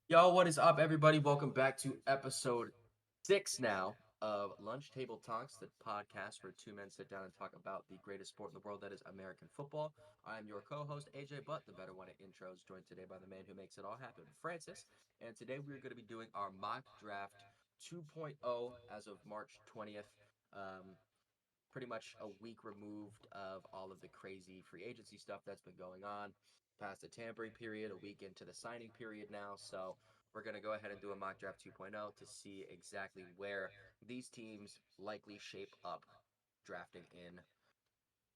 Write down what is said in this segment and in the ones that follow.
Yo, what is up, everybody? Welcome back to episode 6 now of Lunch Table Talks, the podcast where two men sit down and talk about the greatest sport in the world, that is American football. I am your co-host, AJ Butt, the better one at intros, joined today by the man who makes it all happen, Francis. And today we're going to be doing our mock draft 2.0 as of March 20th. Um, Pretty much a week removed of all of the crazy free agency stuff that's been going on. Past the tampering period, a week into the signing period now. So we're going to go ahead and do a mock draft 2.0 to see exactly where these teams likely shape up drafting in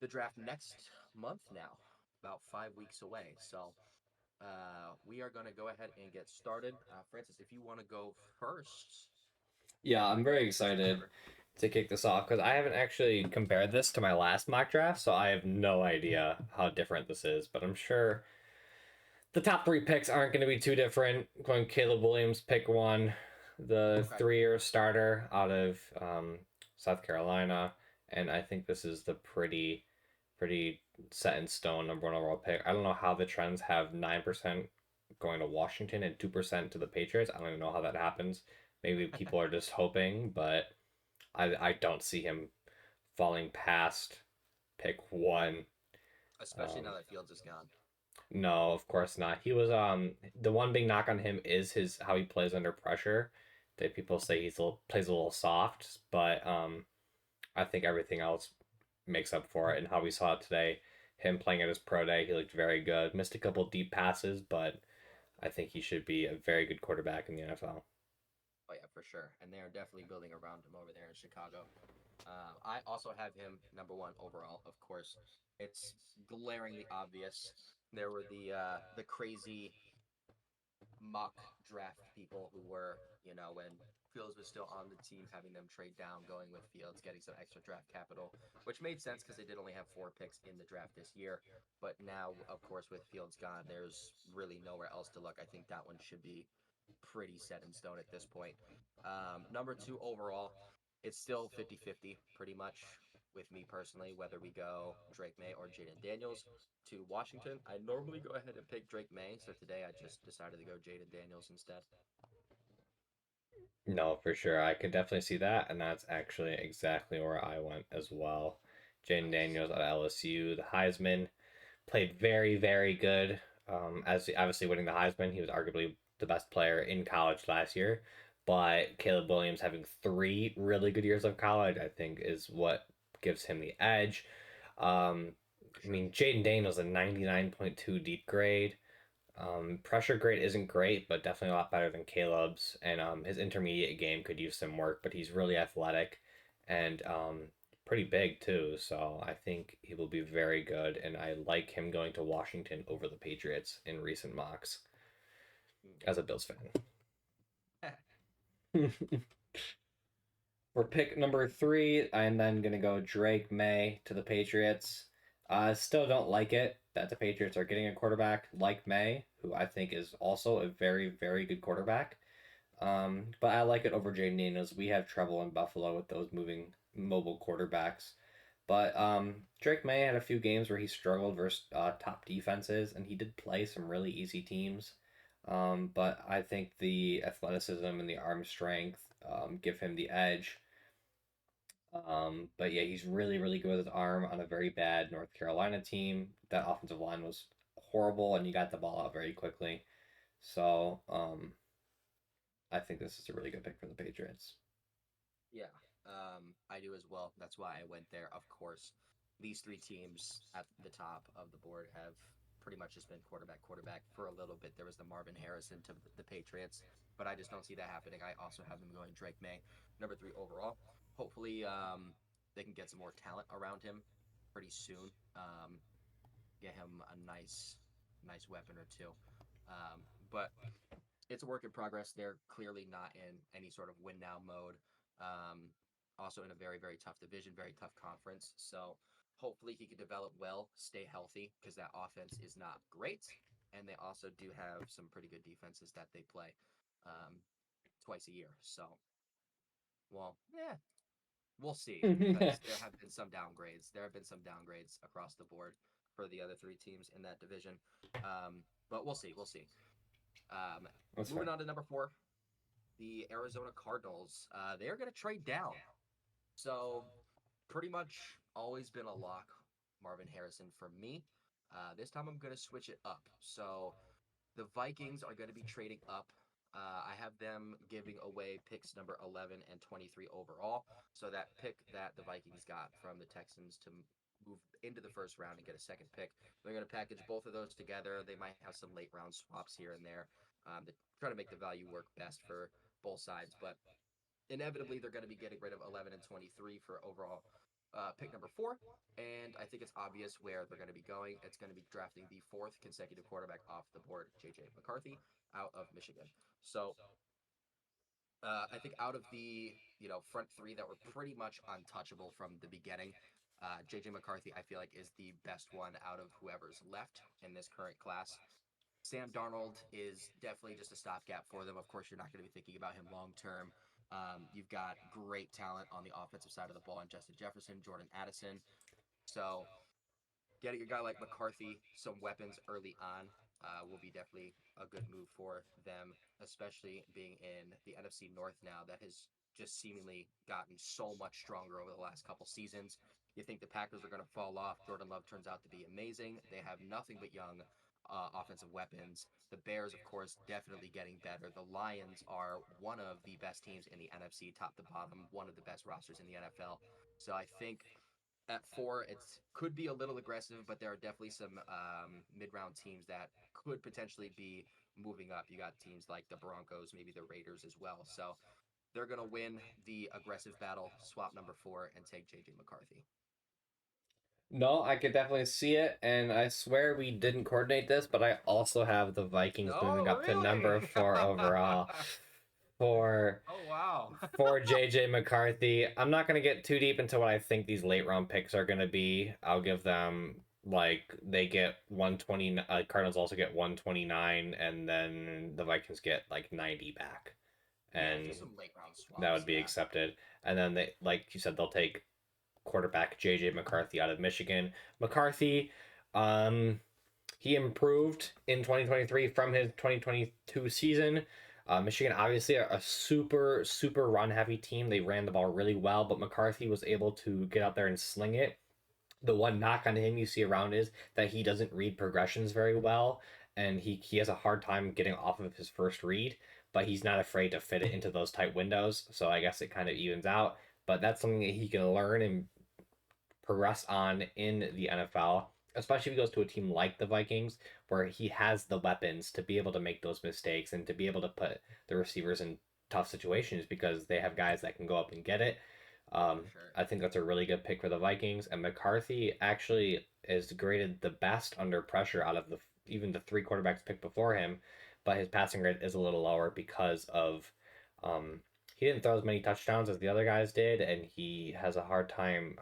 the draft next month now, about 5 weeks away. So we are going to go ahead and get started. Francis, if you want to go first. Yeah, I'm very excited to kick this off because I haven't actually compared this to my last mock draft, so I have no idea how different this is. But I'm sure the top three picks aren't going to be too different. Going Caleb Williams, pick one, the Okay. 3-year starter out of South Carolina, and I think this is the pretty set in stone number one overall pick. I don't know how the Trends have 9% going to Washington and 2% to the Patriots. I don't even know how that happens. Maybe people are just hoping, but I don't see him falling past pick one. Especially now that Fields is gone. No, of course not. He was the one big knock on him is his how he plays under pressure. That people say plays a little soft, but I think everything else makes up for it. And how we saw it today, him playing at his pro day, he looked very good. Missed a couple deep passes, but I think he should be a very good quarterback in the NFL. Oh yeah, for sure. And they are definitely building around him over there in Chicago. I also have him number one overall. Of course, it's glaringly obvious. There were the crazy mock draft people who were, when Fields was still on the team, having them trade down, going with Fields, getting some extra draft capital, which made sense because they did only have 4 picks in the draft this year. But now, of course, with Fields gone, there's really nowhere else to look. I think that one should be pretty set in stone at this point. Number two overall, it's still 50-50 pretty much with me personally, whether we go Drake May or Jaden Daniels to Washington. I normally go ahead and pick Drake May, so today I just decided to go Jaden Daniels instead. No, for sure. I could definitely see that, and that's actually exactly where I went as well. Jaden Nice. Daniels at LSU, the Heisman, played very, very good. As obviously winning the Heisman, he was arguably the best player in college last year. But Caleb Williams having 3 really good years of college, I think, is what gives him the edge. Um, For I sure. mean, Jaden Daniels a 99.2 deep grade. Pressure grade isn't great, but definitely a lot better than Caleb's. And his intermediate game could use some work, but he's really athletic and pretty big too. So I think he will be very good. And I like him going to Washington over the Patriots in recent mocks Mm. as a Bills fan. For pick number three, I'm then going to go Drake May to the Patriots. I still don't like it that the Patriots are getting a quarterback like May, who I think is also a very, very good quarterback. But I like it over Jaden Daniels. We have trouble in Buffalo with those moving mobile quarterbacks. But Drake May had a few games where he struggled versus top defenses, and he did play some really easy teams. But I think the athleticism and the arm strength give him the edge. But yeah, he's really, really good with his arm on a very bad North Carolina team. That offensive line was horrible, and he got the ball out very quickly. So I think this is a really good pick for the Patriots. Yeah, I do as well. That's why I went there. Of course, these three teams at the top of the board have pretty much just been quarterback for a little bit. There was the Marvin Harrison to the Patriots, but I just don't see that happening. I also have them going Drake May, number three overall. Hopefully, they can get some more talent around him pretty soon. Get him a nice weapon or two. But it's a work in progress. They're clearly not in any sort of win now mode. Um, Also in a very tough division, very tough conference. So hopefully he can develop well, stay healthy because that offense is not great, and they also do have some pretty good defenses that they play um, twice a year. So well, yeah, we'll see because there have been some downgrades. There have been some downgrades across the board for the other three teams in that division. But we'll see. We'll see. Um, That's moving fair. on to number 4, the Arizona Cardinals. They are going to trade down. So pretty much always been a lock, Marvin Harrison for me. This time I'm going to switch it up. So the Vikings are going to be trading up. I have them giving away picks number 11 and 23 overall. So that pick that the Vikings got from the Texans to move into the first round and get a second pick, they're going to package both of those together. They might have some late round swaps here and there to try to make the value work best for both sides. But inevitably, they're going to be getting rid of 11 and 23 for overall pick number 4. And I think it's obvious where they're going to be going. It's going to be drafting the 4th consecutive quarterback off the board, J.J. McCarthy, out of Michigan. So I think out of the front 3 that were pretty much untouchable from the beginning, J.J. McCarthy I feel like is the best one out of whoever's left in this current class. Sam Darnold is definitely just a stopgap for them. Of course, you're not going to be thinking about him long term. You've got great talent on the offensive side of the ball in Justin Jefferson, Jordan Addison. So getting a guy like McCarthy some weapons early on will be definitely a good move for them, especially being in the NFC North now that has just seemingly gotten so much stronger over the last couple seasons. You think the Packers are going to fall off. Jordan Love turns out to be amazing. They have nothing but young offensive weapons. The Bears, of course, definitely getting better. The Lions are one of the best teams in the NFC, top to bottom, one of the best rosters in the NFL. So I think at 4, it could be a little aggressive, but there are definitely some mid-round teams that could potentially be moving up. You got teams like the Broncos, maybe the Raiders as well. So they're going to win the aggressive battle, swap number 4, and take J.J. McCarthy. No, I could definitely see it, and I swear we didn't coordinate this, but I also have the Vikings moving No, up to really? number 4 overall for Oh, wow. for JJ McCarthy. I'm not going to get too deep into what I think these late round picks are going to be. I'll give them like they get 120, Cardinals also get 129, and then the Vikings get like 90 back, Yeah, and just some late round that swaps. would be Yeah. accepted. And then they, like you said, they'll take quarterback JJ McCarthy out of Michigan. McCarthy, um, he improved in 2023 from his 2022 season. Michigan obviously a super run heavy team. They ran the ball really well, but McCarthy was able to get out there and sling it. The one knock on him you see around is that he doesn't read progressions very well, and he has a hard time getting off of his first read. But he's not afraid to fit it into those tight windows, so I guess it kind of evens out. But that's something that he can learn and progress on in the NFL, especially if he goes to a team like the Vikings, where he has the weapons to be able to make those mistakes and to be able to put the receivers in tough situations because they have guys that can go up and get it. For sure. I think that's a really good pick for the Vikings. And McCarthy actually is graded the best under pressure out of the even the 3 quarterbacks picked before him, but his passing grade is a little lower because of he didn't throw as many touchdowns as the other guys did, and he has a hard time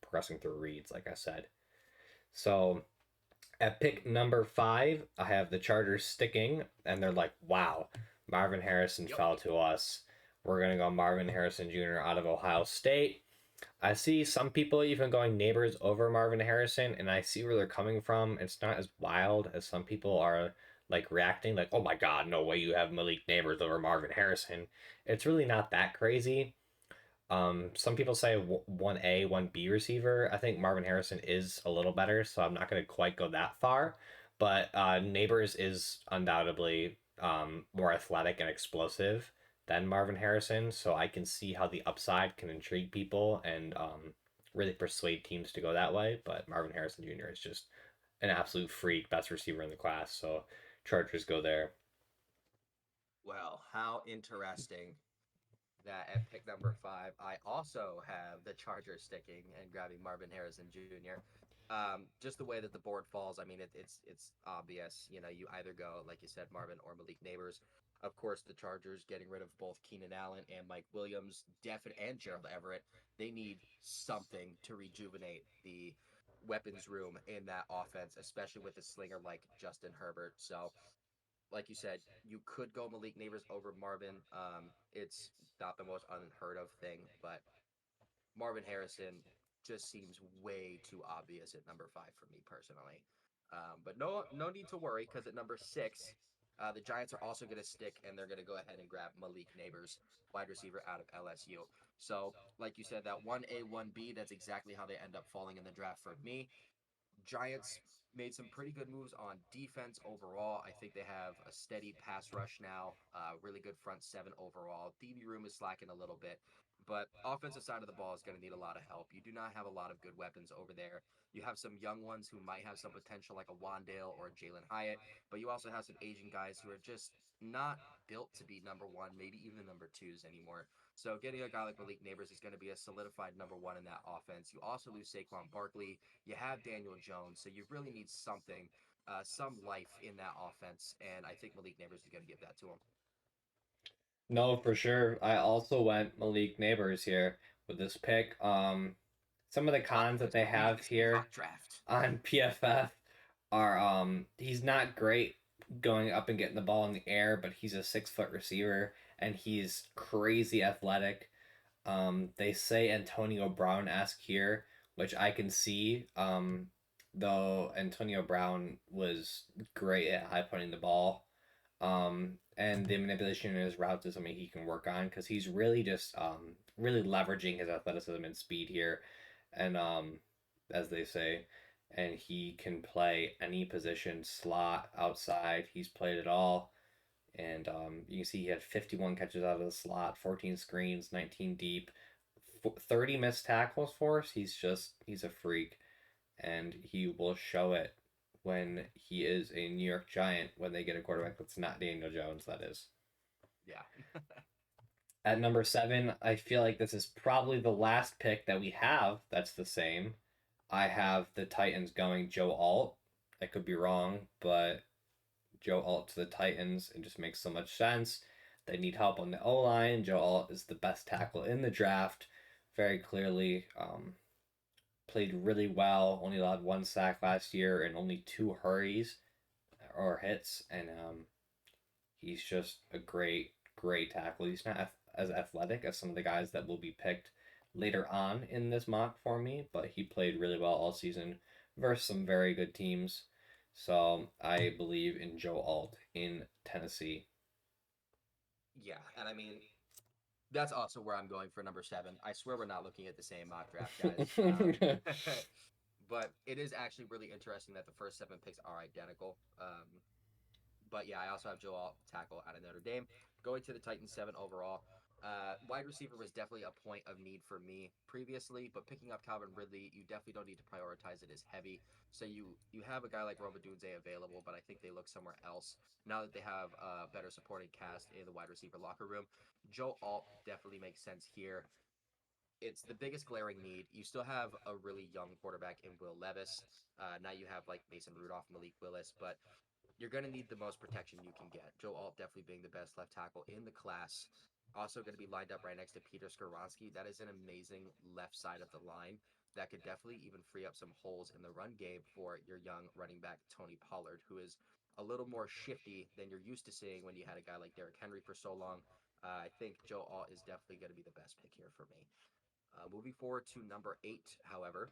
progressing through reads, like I said. So at pick number 5, I have the Chargers sticking, and they're like, wow, Marvin Harrison Yep. fell to us. We're going to go Marvin Harrison Jr. out of Ohio State. I see some people even going Neighbors over Marvin Harrison, and I see where they're coming from. It's not as wild as some people are like reacting, like, oh my god, no way you have Malik Neighbors over Marvin Harrison. It's really not that crazy. Some people say 1A, 1B receiver. I think Marvin Harrison is a little better, so I'm not going to quite go that far. But Neighbors is undoubtedly more athletic and explosive than Marvin Harrison, so I can see how the upside can intrigue people and really persuade teams to go that way. But Marvin Harrison Jr. is just an absolute freak, best receiver in the class, so Chargers go there. Well, how interesting that at pick number 5, I also have the Chargers sticking and grabbing Marvin Harrison Jr. Just the way that the board falls, I mean, it's obvious. You either go, like you said, Marvin or Malik Neighbors. Of course, the Chargers getting rid of both Keenan Allen and Mike Williams, and Gerald Everett. They need something to rejuvenate the weapons room in that offense, especially with a slinger like Justin Herbert. So like you said, you could go Malik Neighbors over Marvin. It's not the most unheard of thing, but Marvin Harrison just seems way too obvious at number 5 for me personally. But no need to worry because at number 6, The Giants are also going to stick and they're going to go ahead and grab Malik Neighbors, wide receiver out of LSU. So, like you said, that 1A, 1B, that's exactly how they end up falling in the draft for me. Giants made some pretty good moves on defense overall. I think they have a steady pass rush now, really good front seven overall. DB room is slacking a little bit, but offensive side of the ball is going to need a lot of help. You do not have a lot of good weapons over there. You have some young ones who might have some potential, like a Wandale or a Jalen Hyatt, but you also have some Asian guys who are just not built to be number one, maybe even number twos anymore. So getting a guy like Malik Neighbors is going to be a solidified number one in that offense. You also lose Saquon Barkley. You have Daniel Jones, so you really need something, some life in that offense, and I think Malik Neighbors is going to give that to him. No, for sure. I also went Malik Neighbors here with this pick. Some of the Plot cons that twist, they but we did have the same here mock draft. on PFF are he's not great going up and getting the ball in the air, but he's a 6 foot receiver and he's crazy athletic. They say Antonio Brown esque here, which I can see. Though Antonio Brown was great at high pointing the ball. And the manipulation in his routes is something he can work on because he's really just really leveraging his athleticism and speed here, and as they say, and he can play any position, slot, outside. He's played it all, and you can see he had 51 catches out of the slot, 14 screens, 19 deep, 30 missed tackles for us. He's a freak, and he will show it when he is a New York Giant when they get a quarterback that's not Daniel Jones, that is. Yeah. At number 7, I feel like this is probably the last pick that we have that's the same. I have the Titans going Joe Alt. I could be wrong, but Joe Alt to the Titans, it just makes so much sense. They need help on the O line. Joe Alt is the best tackle in the draft, very clearly. Played really well. Only allowed 1 sack last year and only 2 hurries or hits, and he's just a great tackle. He's not as athletic as some of the guys that will be picked later on in this mock for me, but he played really well all season versus some very good teams. So I believe in Joe Alt in Tennessee. Yeah, and I mean, that's also where I'm going for number 7. I swear we're not looking at the same mock draft, guys. But it is actually really interesting that the first 7 picks are identical. But yeah, I also have Joel tackle out of Notre Dame. Going to the Titans 7 overall. Wide receiver was definitely a point of need for me previously, but picking up Calvin Ridley, you definitely don't need to prioritize it as heavy. So you have a guy like Roma Dunze available, but I think they look somewhere else now that they have a better supporting cast in the wide receiver locker room. Joe Alt definitely makes sense here. It's the biggest glaring need. You still have a really young quarterback in Will Levis. Now you have like Mason Rudolph, Malik Willis, but you're going to need the most protection you can get. Joe Alt definitely being the best left tackle in the class. Also going to be lined up right next to Peter Skoronsky. That is an amazing left side of the line that could definitely even free up some holes in the run game for your young running back, Tony Pollard, who is a little more shifty than you're used to seeing when you had a guy like Derrick Henry for so long. I think Joe Alt is definitely going to be the best pick here for me. Moving forward to number 8, however,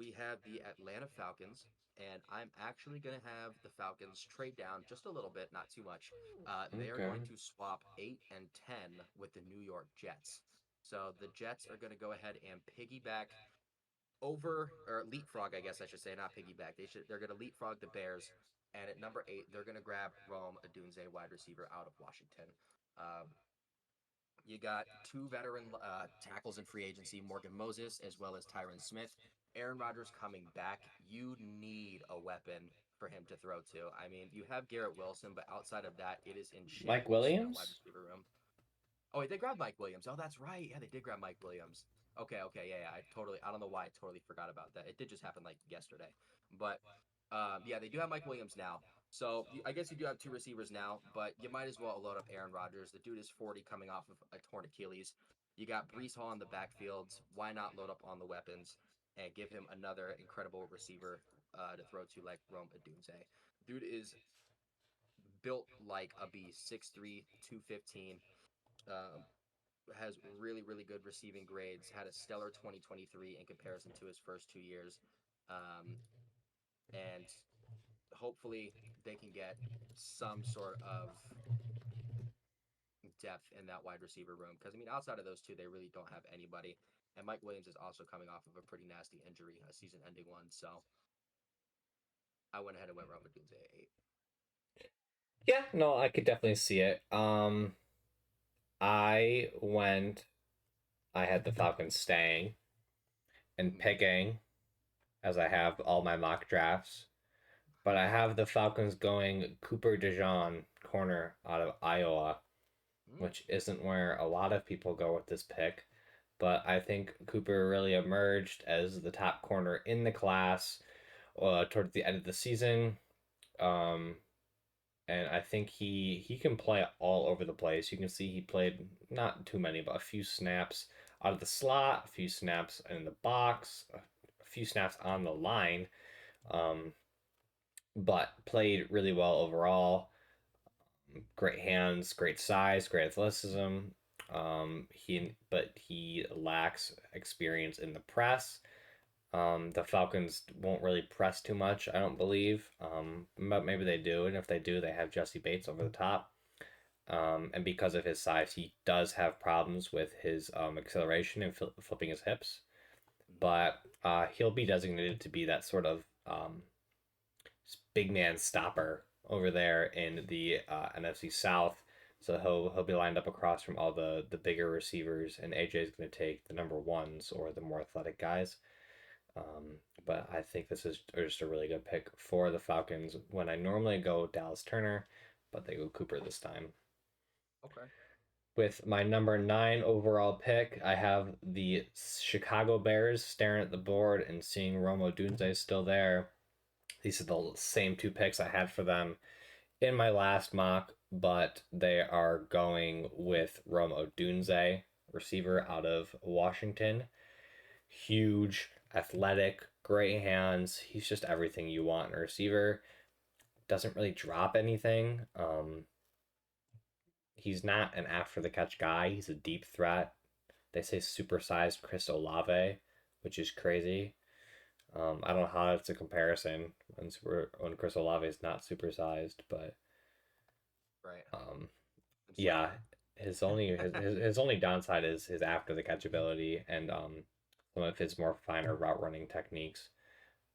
we have the Atlanta Falcons, and I'm actually going to have the Falcons trade down just a little bit, not too much. They are Okay. going to swap 8 and 10 with the New York Jets. So the Jets are going to go ahead and piggyback over, or leapfrog, I guess I should say, not piggyback. They're going to leapfrog the Bears, and at number 8, they're going to grab Rome Odunze, wide receiver out of Washington. Um, you got 2 veteran tackles in free agency, Morgan Moses as well as Tyron Smith. Aaron Rodgers coming back. You need a weapon for him to throw to. I mean, you have Garrett Wilson, but outside of that, it is in Mike shambles in that wide Williams? receiver room. Oh, wait, they grabbed Mike Williams. Oh, that's right. Yeah, they did grab Mike Williams. Okay, yeah. I don't know why I totally forgot about that. It did just happen like yesterday. But yeah, they do have Mike Williams now. So I guess you do have 2 receivers now, but you might as well load up Aaron Rodgers. The dude is 40 coming off of a torn Achilles. You got Brees Hall in the backfields. Why not load up on the weapons and give him another incredible receiver to throw to like Rome Odunze? Dude is built like a beast, 6'3", 215. Um, has really good receiving grades. Had a stellar 2023 in comparison to his first 2 years, and hopefully they can get some sort of depth in that wide receiver room. Because I mean, outside of those two, they really don't have anybody. And Mike Williams is also coming off of a pretty nasty injury, a season-ending one. So I went ahead and went Roma Dunze at 8. Yeah, no, I could definitely see it. I went. I had the Falcons staying and Mm-hmm. picking, as I have all my mock drafts. But I have the Falcons going Cooper DeJean, corner out of Iowa, Mm, which isn't where a lot of people go with this pick. But I think Cooper really emerged as the top corner in the class towards the end of the season. Um, and I think he can play all over the place. You can see he played not too many, but a few snaps out of the slot, a few snaps in the box, a few snaps on the line. Um, but played really well overall. Great hands, great size, great athleticism. He lacks experience in the press. The Falcons won't really press too much, I don't believe. But maybe they do, and if they do, they have Jesse Bates over the top. And because of his size, he does have problems with his acceleration and flipping his hips. mm-hmm. But he'll be designated to be that sort of big man stopper over there in the NFC South. So he'll be lined up across from all the bigger receivers, and AJ is going to take the number ones or the more athletic guys. But I think this is just a really good pick for the Falcons when I normally go Dallas Turner, but they go Cooper this time. Okay. With my number 9 overall pick, I have the Chicago Bears staring at the board and seeing Romo Dunze still there. These are the same two picks I had for them in my last mock, but they are going with Rome Odunze, receiver out of Washington. Huge, athletic, great hands. He's just everything you want in a receiver. Doesn't really drop anything. He's not an after the catch guy. He's a deep threat. They say supersized Chris Olave, which is crazy. I don't know how that's a comparison when Chris Olave is not supersized, but Right. um, It's like, yeah, his only downside is his after the catch ability and some of his more finer route running techniques.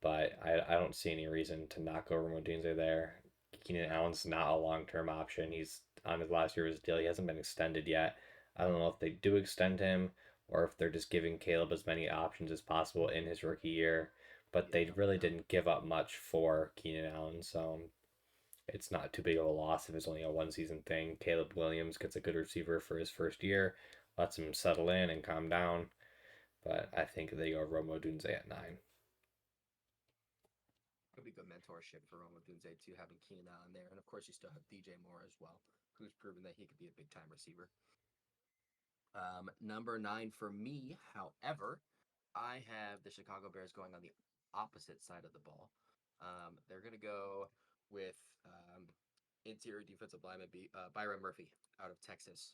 But I don't see any reason to not go Modinze there. Keenan Allen's not a long term option. He's on his last year of his deal. He hasn't been extended yet. I don't know if they do extend him or if they're just giving Caleb as many options as possible in his rookie year. But yeah, they really didn't give up much for Keenan Allen, so it's not too big of a loss if it's only a one season thing. Caleb Williams gets a good receiver for his first year, lets him settle in and calm down. But I think they go Romo Dunze at 9. could be good mentorship for Roma Dunze too, having Keenan Allen there, and of course you still have DJ Moore as well, who's proven that he could be a big time receiver. Number 9 for me, however, I have the Chicago Bears going on the opposite side of the ball. They're going to go with interior defensive lineman Byron Murphy out of Texas.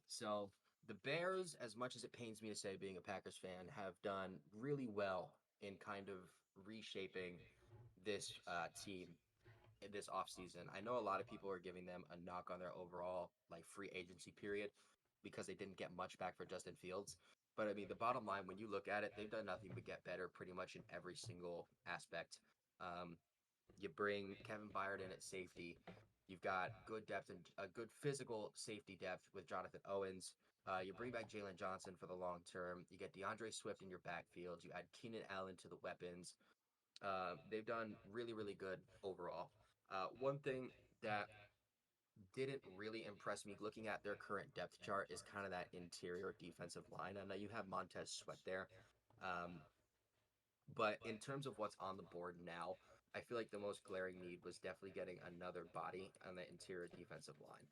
So the Bears, as much as it pains me to say, being a Packers fan, have done really well in kind of reshaping this team in this offseason. I know a lot of people are giving them a knock on their overall like free agency period because they didn't get much back for Justin Fields. But I mean, the bottom line, when you look at it, they've done nothing but get better pretty much in every single aspect. Um, you bring Kevin Byard in at safety. You've got good depth and a good physical safety depth with Jonathan Owens. You bring back Jalen Johnson for the long term. You get DeAndre Swift in your backfield. You add Keenan Allen to the weapons. They've done really, really good overall. One thing that didn't really impress me looking at their current depth chart is kind of that interior defensive line. I know you have Montez Sweat there, um, but in terms of what's on the board now, I feel like the most glaring need was definitely getting another body on the interior defensive line.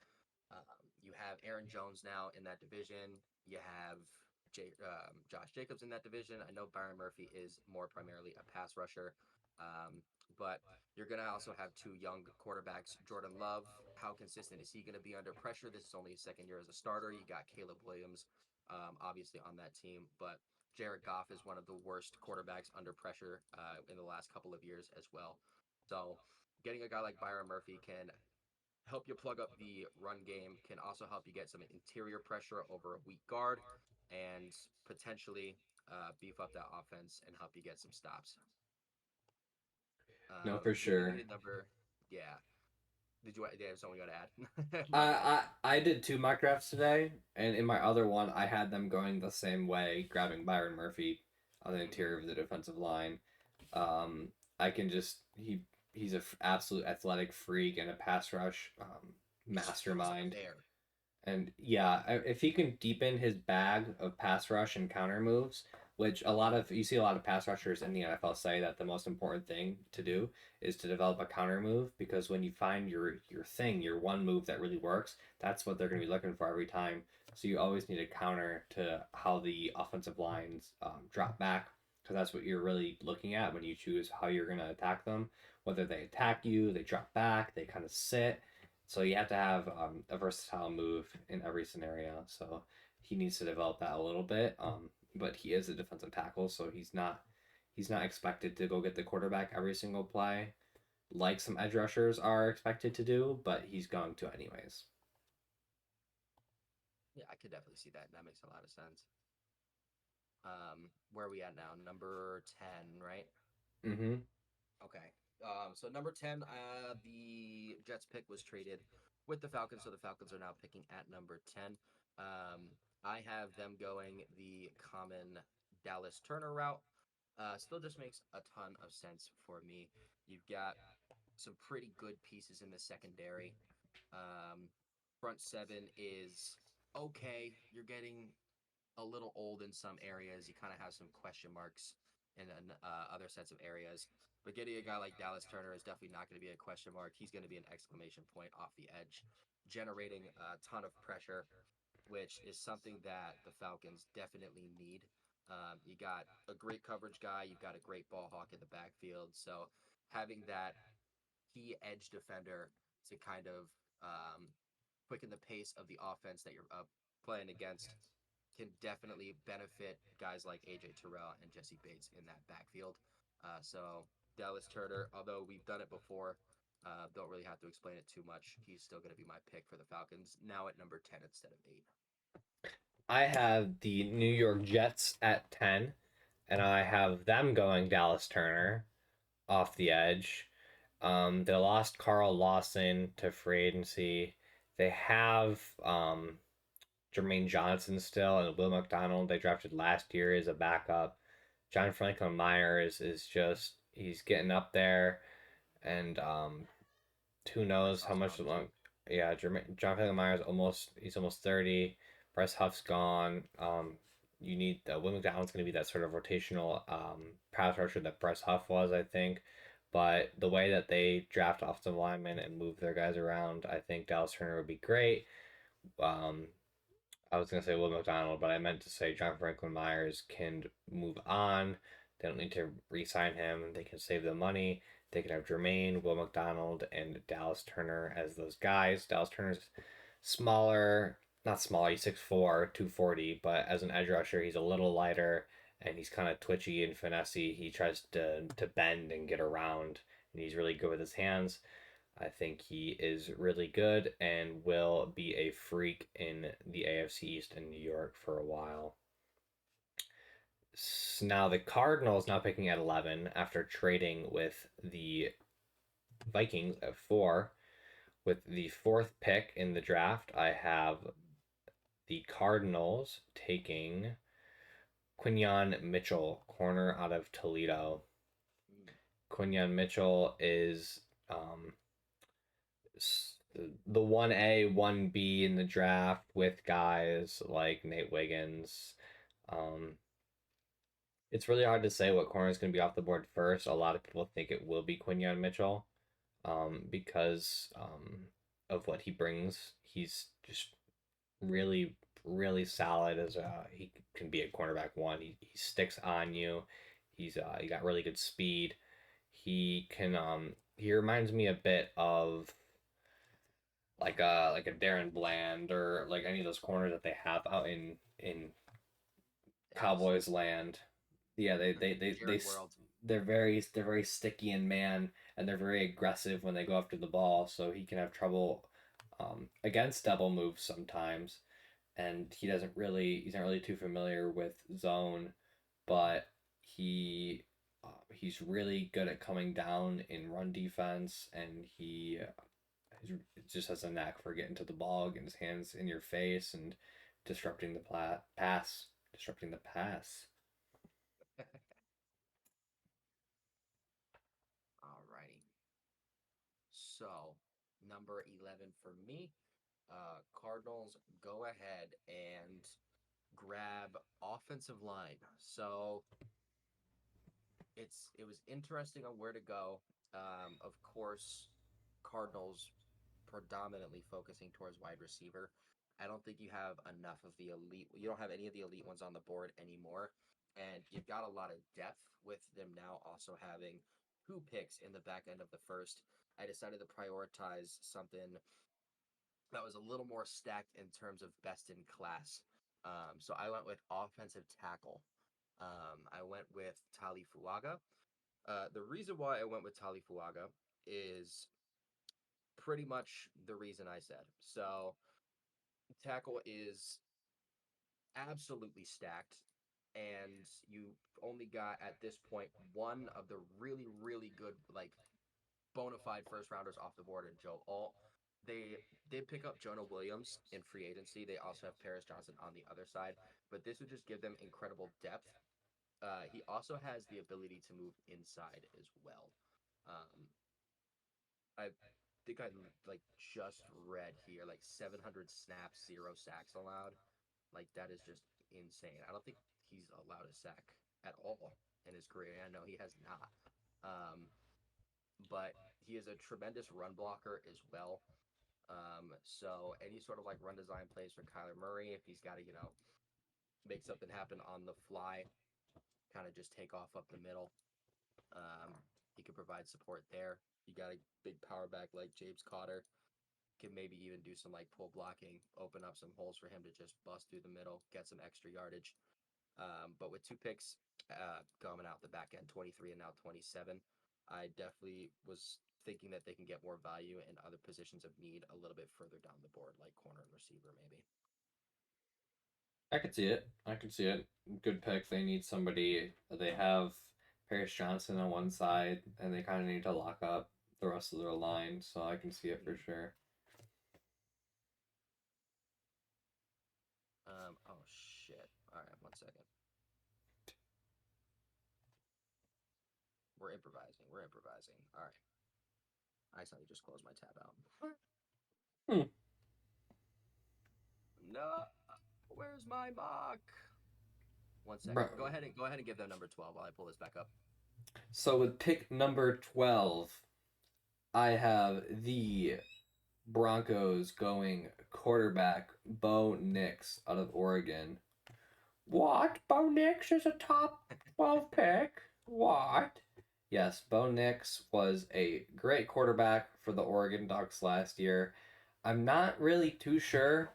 You have Aaron Jones now in that division. You have Josh Jacobs in that division. I know Byron Murphy is more primarily a pass rusher, um, but you're going to also have two young quarterbacks. Jordan Love, how consistent is he going to be under pressure? This is only his second year as a starter. You got Caleb Williams, obviously, on that team, but Jared Goff is one of the worst quarterbacks under pressure in the last couple of years as well. So getting a guy like Byron Murphy can help you plug up the run game, can also help you get some interior pressure over a weak guard, and potentially beef up that offense and help you get some stops. No, for Moving sure. into number, yeah. Did you? Yeah, someone got to add? I, My bad. I did two mock drafts today, and in my other one, I had them going the same way, grabbing Byron Murphy on the Hmm. interior of the defensive line. I can just he's a absolute athletic freak and a pass rush He's a mastermind. bear. And yeah, if he can deepen his bag of pass rush and counter moves, which a lot of you see a lot of pass rushers in the NFL say that the most important thing to do is to develop a counter move because when you find your thing, your one move that really works, that's what they're going to be looking for every time. So you always need a counter to how the offensive lines drop back because that's what you're really looking at when you choose how you're going to attack them. Whether they attack you, they drop back, they kind of sit, so you have to have a versatile move in every scenario. So he needs to develop that a little bit. But he is a defensive tackle, so he's not expected to go get the quarterback every single play, like some edge rushers are expected to do. But he's going to anyways. Yeah, I could definitely see that. That makes a lot of sense. Where are we at now? Number 10, right? Mm-hmm. Okay. So number 10, the Jets pick was traded with the Falcons, so the Falcons are now picking at number 10. Um, I have them going the common Dallas Turner route. Still just makes a ton of sense for me. You've got some pretty good pieces in the secondary. Um, front seven is okay. You're getting a little old in some areas. You kind of have some question marks in other sets of areas. But getting a guy like Dallas Turner is definitely not going to be a question mark. He's going to be an exclamation point off the edge, generating a ton of pressure, which is something that the Falcons definitely need. You got a great coverage guy, you've got a great ball hawk in the backfield. So having that key edge defender to kind of quicken the pace of the offense that you're playing against can definitely benefit guys like AJ Terrell and Jesse Bates in that backfield. So Dallas Turner, although we've done it before, don't really have to explain it too much. He's still going to be my pick for the Falcons now at number 10 instead of 8. I have the New York Jets at 10, and I have them going Dallas Turner off the edge. They lost Carl Lawson to free agency. They have Jermaine Johnson still and Will McDonald they drafted last year as a backup. John Franklin Myers is just he's getting up there, and who Bryce knows how Huff's much gone too. long. Yeah, John Franklin Myers almost 30. Bryce Huff's gone. You need Will McDonald's going to be that sort of rotational pass rusher that Bryce Huff was, I think. But the way that they draft offensive linemen and move their guys around, I think Dallas Turner would be great. Um, I was gonna say Will McDonald, but I meant to say John Franklin Myers can move on. They don't need to re-sign him. They can save the money. They can have Jermaine, Will McDonald, and Dallas Turner as those guys. Dallas Turner's smaller, not small. He's 6'4", 240, but as an edge rusher, he's a little lighter and he's kind of twitchy and finessey. He tries to bend and get around, and he's really good with his hands. I think he is really good and will be a freak in the AFC East in New York for a while. Now the Cardinals now picking at 11 after trading with the Vikings at 4. With the fourth pick in the draft, I have the Cardinals taking Quinyon Mitchell, corner out of Toledo. Mm, Quinyon Mitchell is the 1A, 1B in the draft with guys like Nate Wiggins. Um, it's really hard to say what corner is going to be off the board first. A lot of people think it will be Quinyon Mitchell because of what he brings. He's just really, really solid as he can be a cornerback one. He sticks on you. He got really good speed. He reminds me a bit of like a Darren Bland or like any of those corners that they have out in Dallas. Cowboys land. Yeah, Jerry World. they're very sticky in man, and they're very aggressive when they go after the ball. So he can have trouble against double moves sometimes, and he's not really too familiar with zone, but he's really good at coming down in run defense, and he just has a knack for getting to the ball, getting his hands in your face, and disrupting the disrupting the pass. Alrighty. So, number 11 for me, Cardinals go ahead and grab offensive line. So, it was interesting on where to go. Of course, Cardinals predominantly focusing towards wide receiver. I don't think you have enough of the elite. You don't have any of the elite ones on the board anymore, and you've got a lot of depth with them now. Also having two picks in the back end of the first, I decided to prioritize something that was a little more stacked in terms of best in class. So I went with offensive tackle. I went with Tali Fuaga. The reason why I went with Tali Fuaga is pretty much the reason I said. So tackle is absolutely stacked, and you only got at this point one of the really good like bona fide first rounders off the board in Joe Alt. They did pick up Jonah Williams in free agency. They also have Paris Johnson on the other side, but this would just give them incredible depth. He also has the ability to move inside as well. Um, I think I like just read here like 700 snaps, 0 sacks allowed. Like that is just insane. I don't think he's allowed a sack at all in his career. I know he has not. Um, but he is a tremendous run blocker as well. So any sort of like run design plays for Kyler Murray, if he's got to, make something happen on the fly, kind of just take off up the middle. He could provide support there. You got a big power back like James Cotter. Can maybe even do some like pull blocking, open up some holes for him to just bust through the middle, get some extra yardage. But with two picks coming out the back end, 23 and now 27, I definitely was thinking that they can get more value in other positions of need a little bit further down the board, like corner and receiver, maybe. I could see it. I could see it. Good pick. They need somebody. They have Paris Johnson on one side, and they kind of need to lock up the rest of their line. So I can see it for sure. Oh shit. All right, 1 second. We're improvising. We're improvising. All right. I saw you just close my tab out. Hmm. No. Where's my mock? 1 second. Bro. Go ahead and give them number 12 while I pull this back up. So with pick number 12, I have the Broncos going quarterback Bo Nix out of Oregon. What? Bo Nix is a top 12 pick? What? Yes, Bo Nix was a great quarterback for the Oregon Ducks last year. I'm not really too sure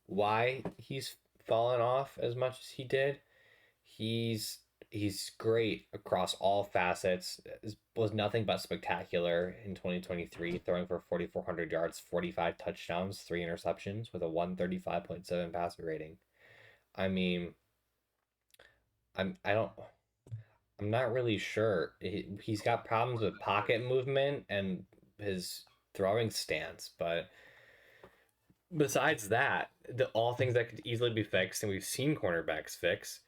why he's fallen off as much as he did. He's he's great across all facets. Was nothing but spectacular in 2023, throwing for 4,400 yards, 45 touchdowns, 3 interceptions with a 135.7 passer rating. I mean, I don't I'm not really sure. He's got problems with pocket movement and his throwing stance, but besides that, all things that could easily be fixed, and we've seen cornerbacks fix.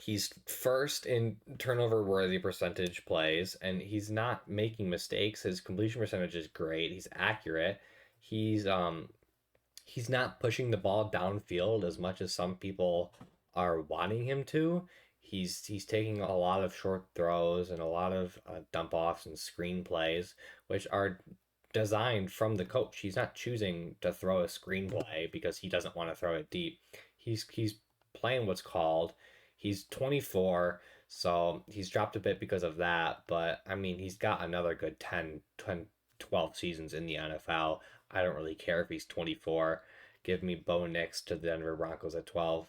He's first in turnover worthy percentage plays, and he's not making mistakes. His completion percentage is great. He's accurate. He's he's not pushing the ball downfield as much as some people are wanting him to. He's taking a lot of short throws and a lot of dump offs and screen plays, which are designed from the coach. He's not choosing to throw a screenplay because he doesn't want to throw it deep. He's playing what's called. He's 24, so he's dropped a bit because of that. But I mean, he's got another good 12 seasons in the NFL. I don't really care if he's 24. Give me Bo Nix to the Denver Broncos at 12.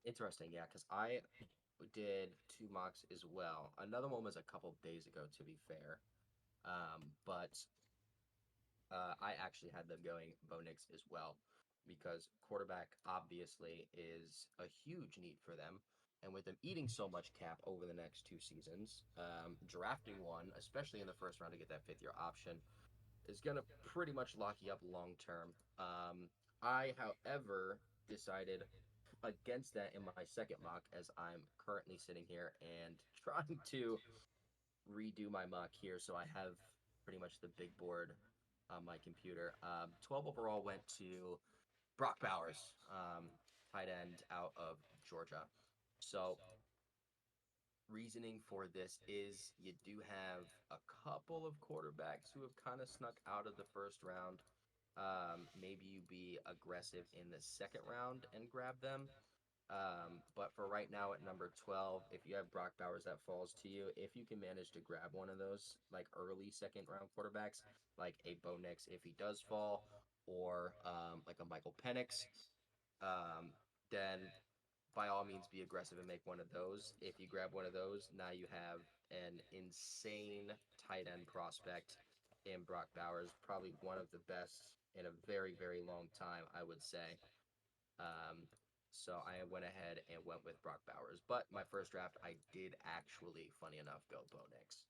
Interesting, yeah, because I did two mocks as well. Another one was a couple days ago, to be fair. But I actually had them going Bo Nix as well because quarterback obviously is a huge need for them. And with them eating so much cap over the next 2 seasons, drafting one, especially in the first round to get that 5th year option, is going to pretty much lock you up long term. I, however, decided against that in my second mock as I'm currently sitting here and trying to redo my mock here. So I have pretty much the big board on my computer. 12 overall went to Brock Bowers, tight end out of Georgia. So reasoning for this is you do have a couple of quarterbacks who have kind of snuck out of the first round. Maybe you be aggressive in the second round and grab them. But for right now at number 12, if you have Brock Bowers that falls to you, if you can manage to grab one of those like early second round quarterbacks, like a Bo Nix if he does fall, or like a Michael Penix, um, then by all means be aggressive and make one of those. If you grab one of those, now you have an insane tight end prospect in Brock Bowers, probably one of the best in a very, very long time, I would say. Um, so I went ahead and went with Brock Bowers. But my first draft, I did actually, funny enough, go Bo Nix.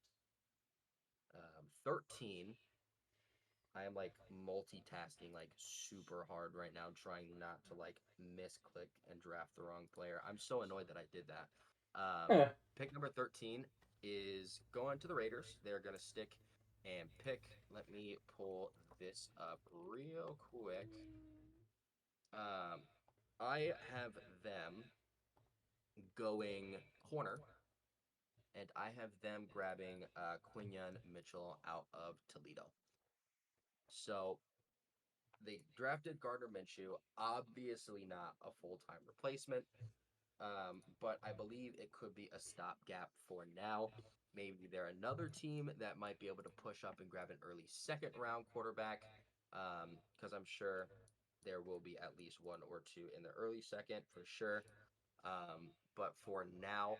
13, I am like multitasking like super hard right now, trying not to like misclick and draft the wrong player. I'm so annoyed that I did that. Huh. Pick number 13 is going to the Raiders. They're going to stick and pick. Let me pull this up real quick. Um, I have them going corner, and I have them grabbing Quinyon Mitchell out of Toledo. So they drafted Gardner Minshew, obviously not a full time replacement, but I believe it could be a stopgap for now. Maybe they're another team that might be able to push up and grab an early second round quarterback, because I'm sure there will be at least one or two in the early second for sure. But for now,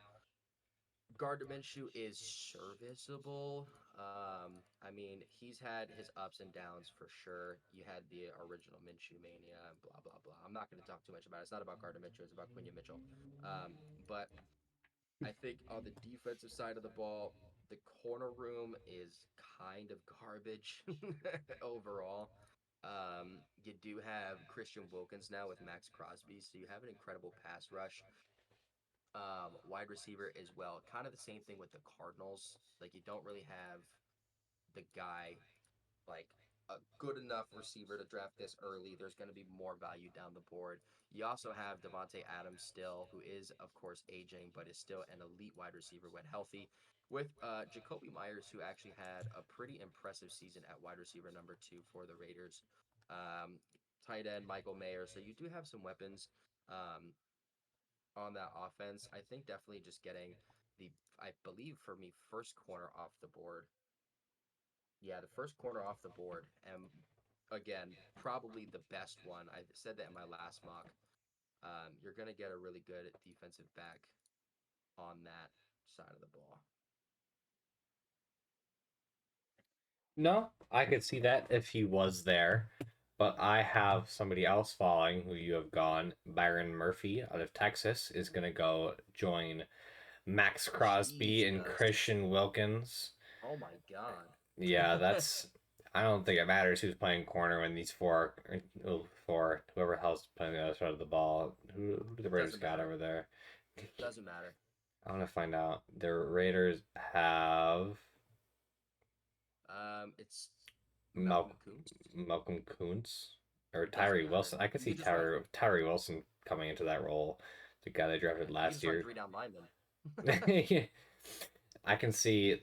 Gardner Minshew is serviceable. I mean, he's had his ups and downs for sure. You had the original Minshew mania and blah blah blah. I'm not going to talk too much about it. It's not about Gardner Minshew. It's about Quinion Mitchell. But I think on the defensive side of the ball, the corner room is kind of garbage overall. You do have Christian Wilkins now with Max Crosby, so you have an incredible pass rush. Wide receiver as well. Kind of the same thing with the Cardinals. Like you don't really have the guy like a good enough receiver to draft this early. There's going to be more value down the board. You also have Devonte Adams still, who is of course aging, but is still an elite wide receiver when healthy. With Jacoby Myers, who actually had a pretty impressive season at wide receiver number 2 for the Raiders. Um, Tight end Michael Mayer. So you do have some weapons. Um, on that offense. I think definitely just getting the, I believe for me, first corner off the board. Yeah, the first corner off the board. And again, probably the best one. I said that in my last mock. You're going to get a really good defensive back on that side of the ball. No, I could see that if he was there. But I have somebody else falling who you have gone. Byron Murphy out of Texas is going to go join Max Crosby and Jesus. Christian Wilkins. Oh my God. Yeah, that's. I don't think it matters who's playing corner when these four, whoever else playing the other side of the ball. Who do the Raiders Doesn't got matter. over there? Doesn't matter. I want to find out. The Raiders have It's Malcolm Mal- Coons. Malcolm Kuntz or Doesn't Tyree matter. Wilson. I could You see can just wait. Tyree Wilson coming into that role. The guy they drafted You can last just run year. three down linemen. I can see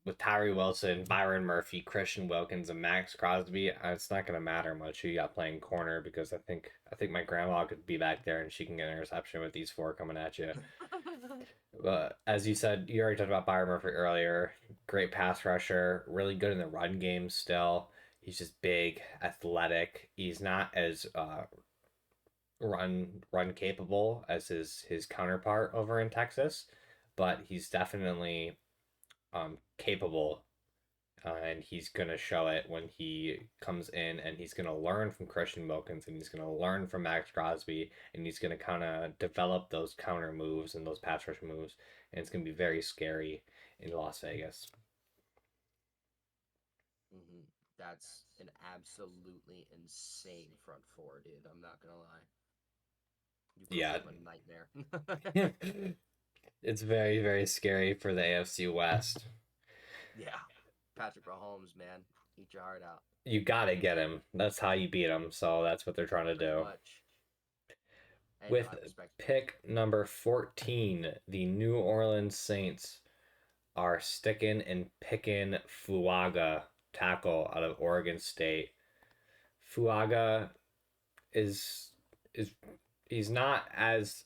with Tyree Wilson, Byron Murphy, Christian Wilkins, and Max Crosby. It's not going to matter much who you got playing corner because I think my grandma could be back there and she can get an interception with these four coming at you. But as you said, you already talked about Byron Murphy earlier. Great pass rusher, really good in the run game still. He's just big, athletic. He's not as run capable as his counterpart over in Texas, but he's definitely capable, and he's gonna show it when he comes in, and he's gonna learn from Christian Wilkins, and he's gonna learn from Max Crosby, and he's gonna kind of develop those counter moves and those pass rush moves, and it's gonna be very scary in Las Vegas. Hmm. That's an absolutely insane front four, dude. I'm not gonna lie. You put me Yeah, up a nightmare. it's very scary for the AFC West. Yeah. Patrick Mahomes, man. Eat your heart out. You gotta get him. That's how you beat him. So that's what they're trying to Pretty do. much. Hey, no, With I respect it. pick number 14, the New Orleans Saints are sticking and picking Fuaga, tackle out of Oregon State. Fuaga is is he's not as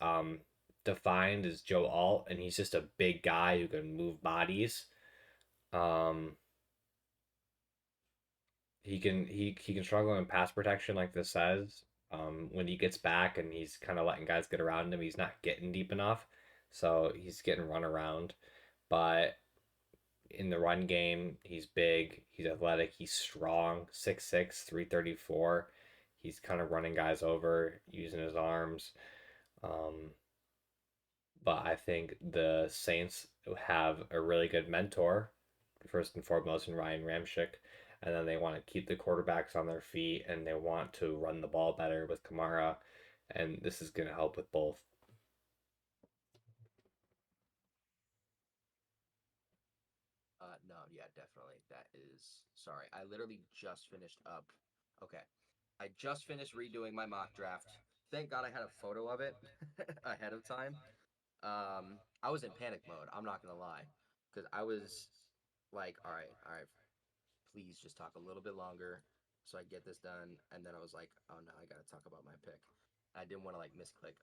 defined as Joe Alt, and he's just a big guy who can move bodies. Um, he can struggle in pass protection, like this says. When he gets back and he's kind of letting guys get around him, he's not getting deep enough, so he's getting run around. But in the run game, he's big, he's athletic, he's strong, 6'6", 334. He's kind of running guys over using his arms. Um, but I think the Saints have a really good mentor, first and foremost, in Ryan Ramchick. And then they want to keep the quarterbacks on their feet, and they want to run the ball better with Kamara. And this is going to help with both. No, yeah, definitely. That is. Sorry, I literally just finished up. Okay. I just finished redoing my mock draft. Thank God I had a photo of it ahead of time. I was in panic mode. I'm not gonna lie, because I was like, all right, please just talk a little bit longer so I get this done. And then I was like, oh no, I gotta talk about my pick. I didn't want to like misclick.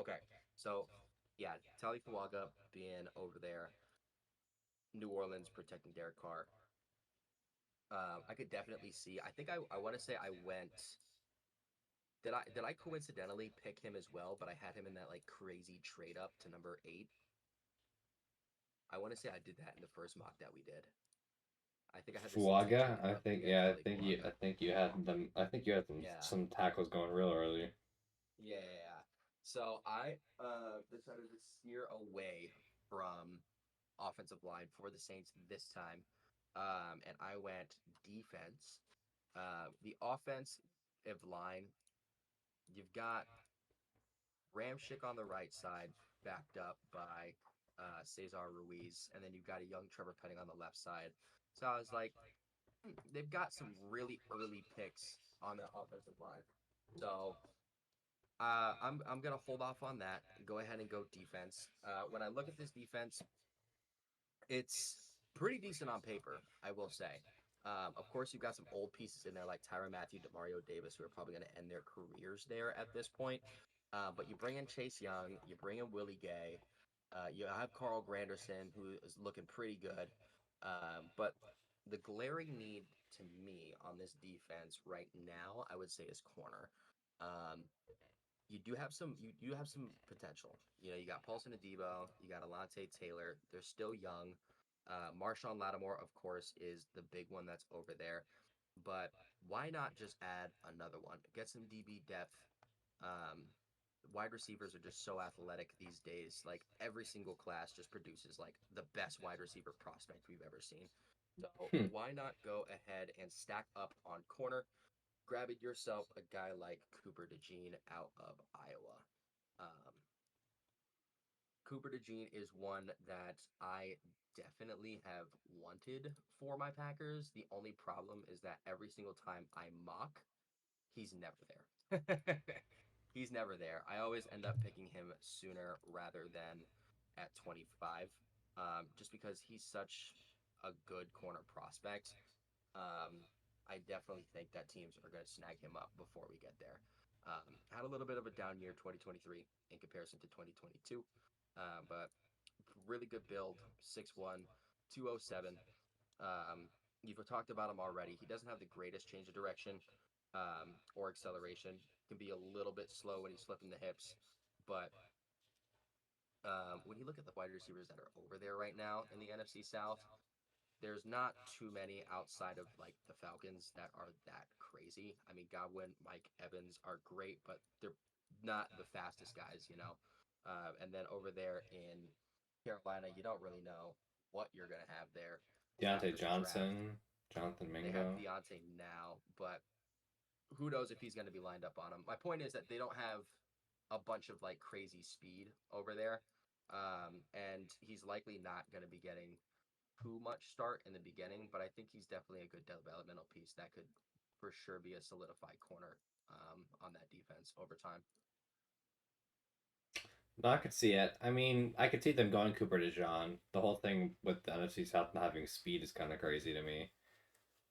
Okay, so yeah, Tali Fuaga being over there, New Orleans protecting Derek Carr. I could definitely see. I think I want to say I went. Did I coincidentally pick him as well? But I had him in that like crazy trade up to number 8. I want to say I did that in the first mock that we did. I think I had the Saints like Fuaga, traded I up to think get Tali I Fuaga. think you had them. I think you had Yeah, some tackles going real early. yeah. So I decided to steer away from offensive line for the Saints this time, and I went defense. The offensive line, you've got Ramchick on the right side, backed up by Cesar Ruiz, and then you've got a young Trevor Penning on the left side. So I was like, they've got some really early picks on the offensive line. So I'm gonna hold off on that. Go ahead and go defense. When I look at this defense, it's pretty decent on paper, I will say. Of course, you've got some old pieces in there like Tyron Matthew, Demario Davis, who are probably going to end their careers there at this point. But you bring in Chase Young, you bring in Willie Gay, you have Carl Granderson, who is looking pretty good. But the glaring need to me on this defense right now, I would say, is corner. Um, you do have some potential. You know, you got Paulson Adebo, you got Alante Taylor. They're still young. Marshawn Lattimore, of course, is the big one that's over there. But why not just add another one? Get some DB depth. Um, Wide receivers are just so athletic these days. Like every single class just produces like the best wide receiver prospect we've ever seen. So Hmm. why not go ahead and stack up on corner? Grab it yourself a guy like Cooper DeJean out of Iowa. Um, Cooper DeJean is one that I definitely have wanted for my Packers. The only problem is that every single time I mock, he's never there. He's never there. I always end up picking him sooner rather than at 25, just because he's such a good corner prospect. um, I definitely think that teams are going to snag him up before we get there. Had a little bit of a down year 2023 in comparison to 2022, but really good build, 6'1", 207. You've talked about him already. He doesn't have the greatest change of direction. or acceleration. Can be a little bit slow when he's flipping the hips, but when you look at the wide receivers that are over there right now in the NFC South, there's not too many outside of like the Falcons that are that crazy. I mean, Godwin, Mike Evans are great, but they're not the fastest guys, you know. And then over there in Carolina, you don't really know what you're gonna have there Deontay after the draft. Johnson, Jonathan They have Mingo. Deontay now, but who knows if he's going to be lined up on him. My point is that they don't have a bunch of like crazy speed over there. And he's likely not going to be getting too much start in the beginning, but I think he's definitely a good developmental piece that could for sure be a solidified corner on that defense over time. No, I could see it. I mean, I could see them going Cooper DeJean. The whole thing with the NFC South not having speed is kind of crazy to me.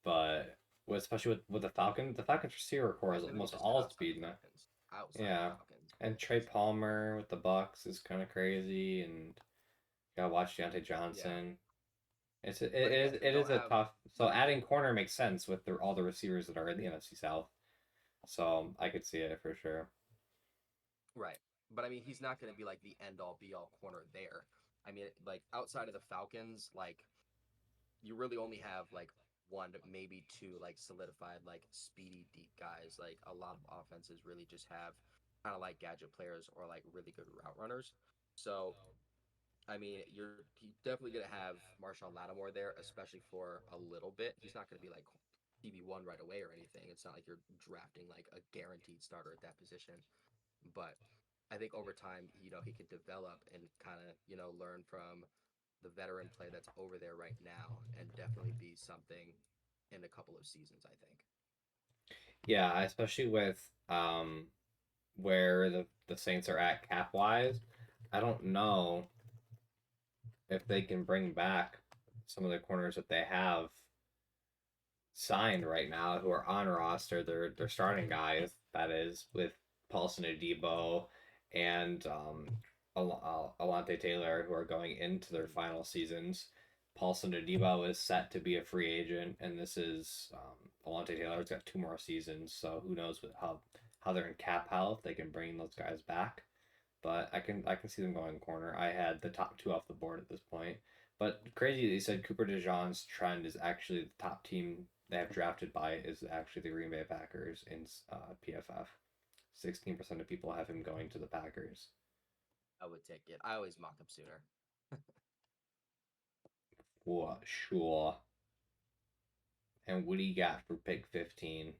But especially with the Falcons receiver core is Right. Let me almost just all outside the speed now. Falcons. Outside the Yeah, Falcons. and Trey Palmer with the Bucks is kind of crazy, and you gotta watch Deontay Yeah. Johnson. But again, they It don't is a have tough. So adding corner makes sense with all the receivers that are in the NFC South. So I could see it for sure. right. But I mean, he's not going to be like the end all be all corner there. I mean, like outside of the Falcons, like you really only have like one, maybe two, like solidified, like speedy deep guys. Like a lot of offenses really just have kind of like gadget players or like really good route runners. So I mean, you're definitely gonna have Marshawn Lattimore there, especially for a little bit. He's not gonna be like QB1 right away or anything. It's not like you're drafting like a guaranteed starter at that position. But I think over time, he could develop and kind of, learn from the veteran play that's over there right now and definitely be something in a couple of seasons, I think. Yeah, especially with where the Saints are at cap wise. I don't know if they can bring back some of the corners that they have signed right now who are on roster. They're starting guys. That is with Paulson Adebo and Alante Taylor, who are going into their Mm-hmm. final seasons. Paulson Adebo is set to be a free agent, and this is Alante Taylor's got 2 more seasons. So who knows how they're in cap health? They can bring those guys back, but I can see them going corner. I had the top two off the board at this point. But crazy that you said Cooper DeJean's trend is actually the top team they have drafted by is actually the Green Bay Packers in PFF. 16% of people have him going to the Packers. I would take it. I always mock him sooner. For sure. And what do you got for pick 15?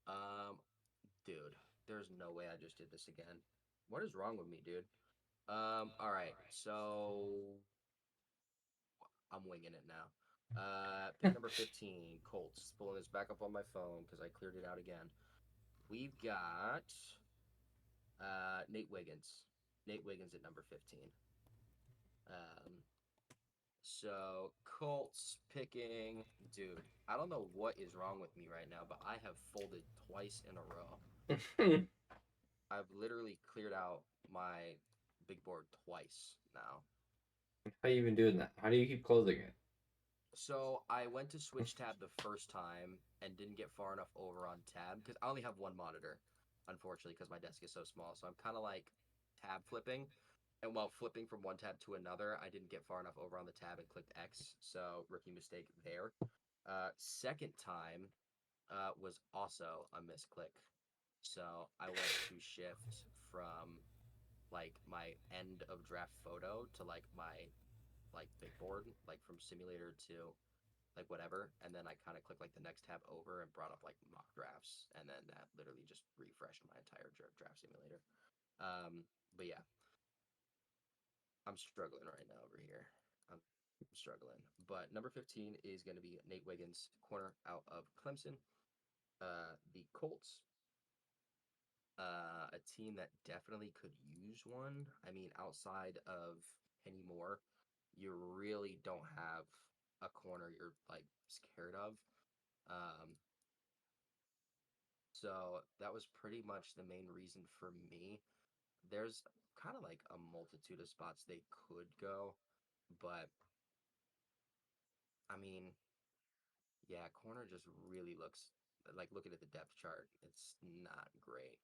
Um, dude, there's no way I just did this again. What is wrong with me, dude? All right, so I'm winging it now. Pick number 15, Colts. Pulling this back up on my phone because I cleared it out again. We've got Nate Wiggins. Nate Wiggins at number 15. Um, so Colts picking, dude. I don't know what is wrong with me right now, but I have folded twice in a row. I've literally cleared out my big board twice now. How you even doing that? How do you keep closing it? So I went to switch tab the first time and didn't get far enough over on tab because I only have one monitor, unfortunately, because my desk is so small. So I'm kind of like tab flipping. And while flipping from one tab to another, I didn't get far enough over on the tab and clicked X. So rookie mistake there. Second time was also a misclick. So I went to shift from like my end of draft photo to like my like big board, like from simulator to like whatever, and then I kind of clicked like the next tab over and brought up like mock drafts, and then that literally just refreshed my entire draft simulator. But yeah, I'm struggling right now over here. I'm struggling. But number 15 is going to be Nate Wiggins, corner out of Clemson. The Colts, a team that definitely could use one. I mean, outside of Kenny Moore, you really don't have a corner you're like scared of. Um, so that was pretty much the main reason for me. There's kind of like a multitude of spots they could go, but I mean, yeah, corner just really looks like looking at the depth chart, it's not great.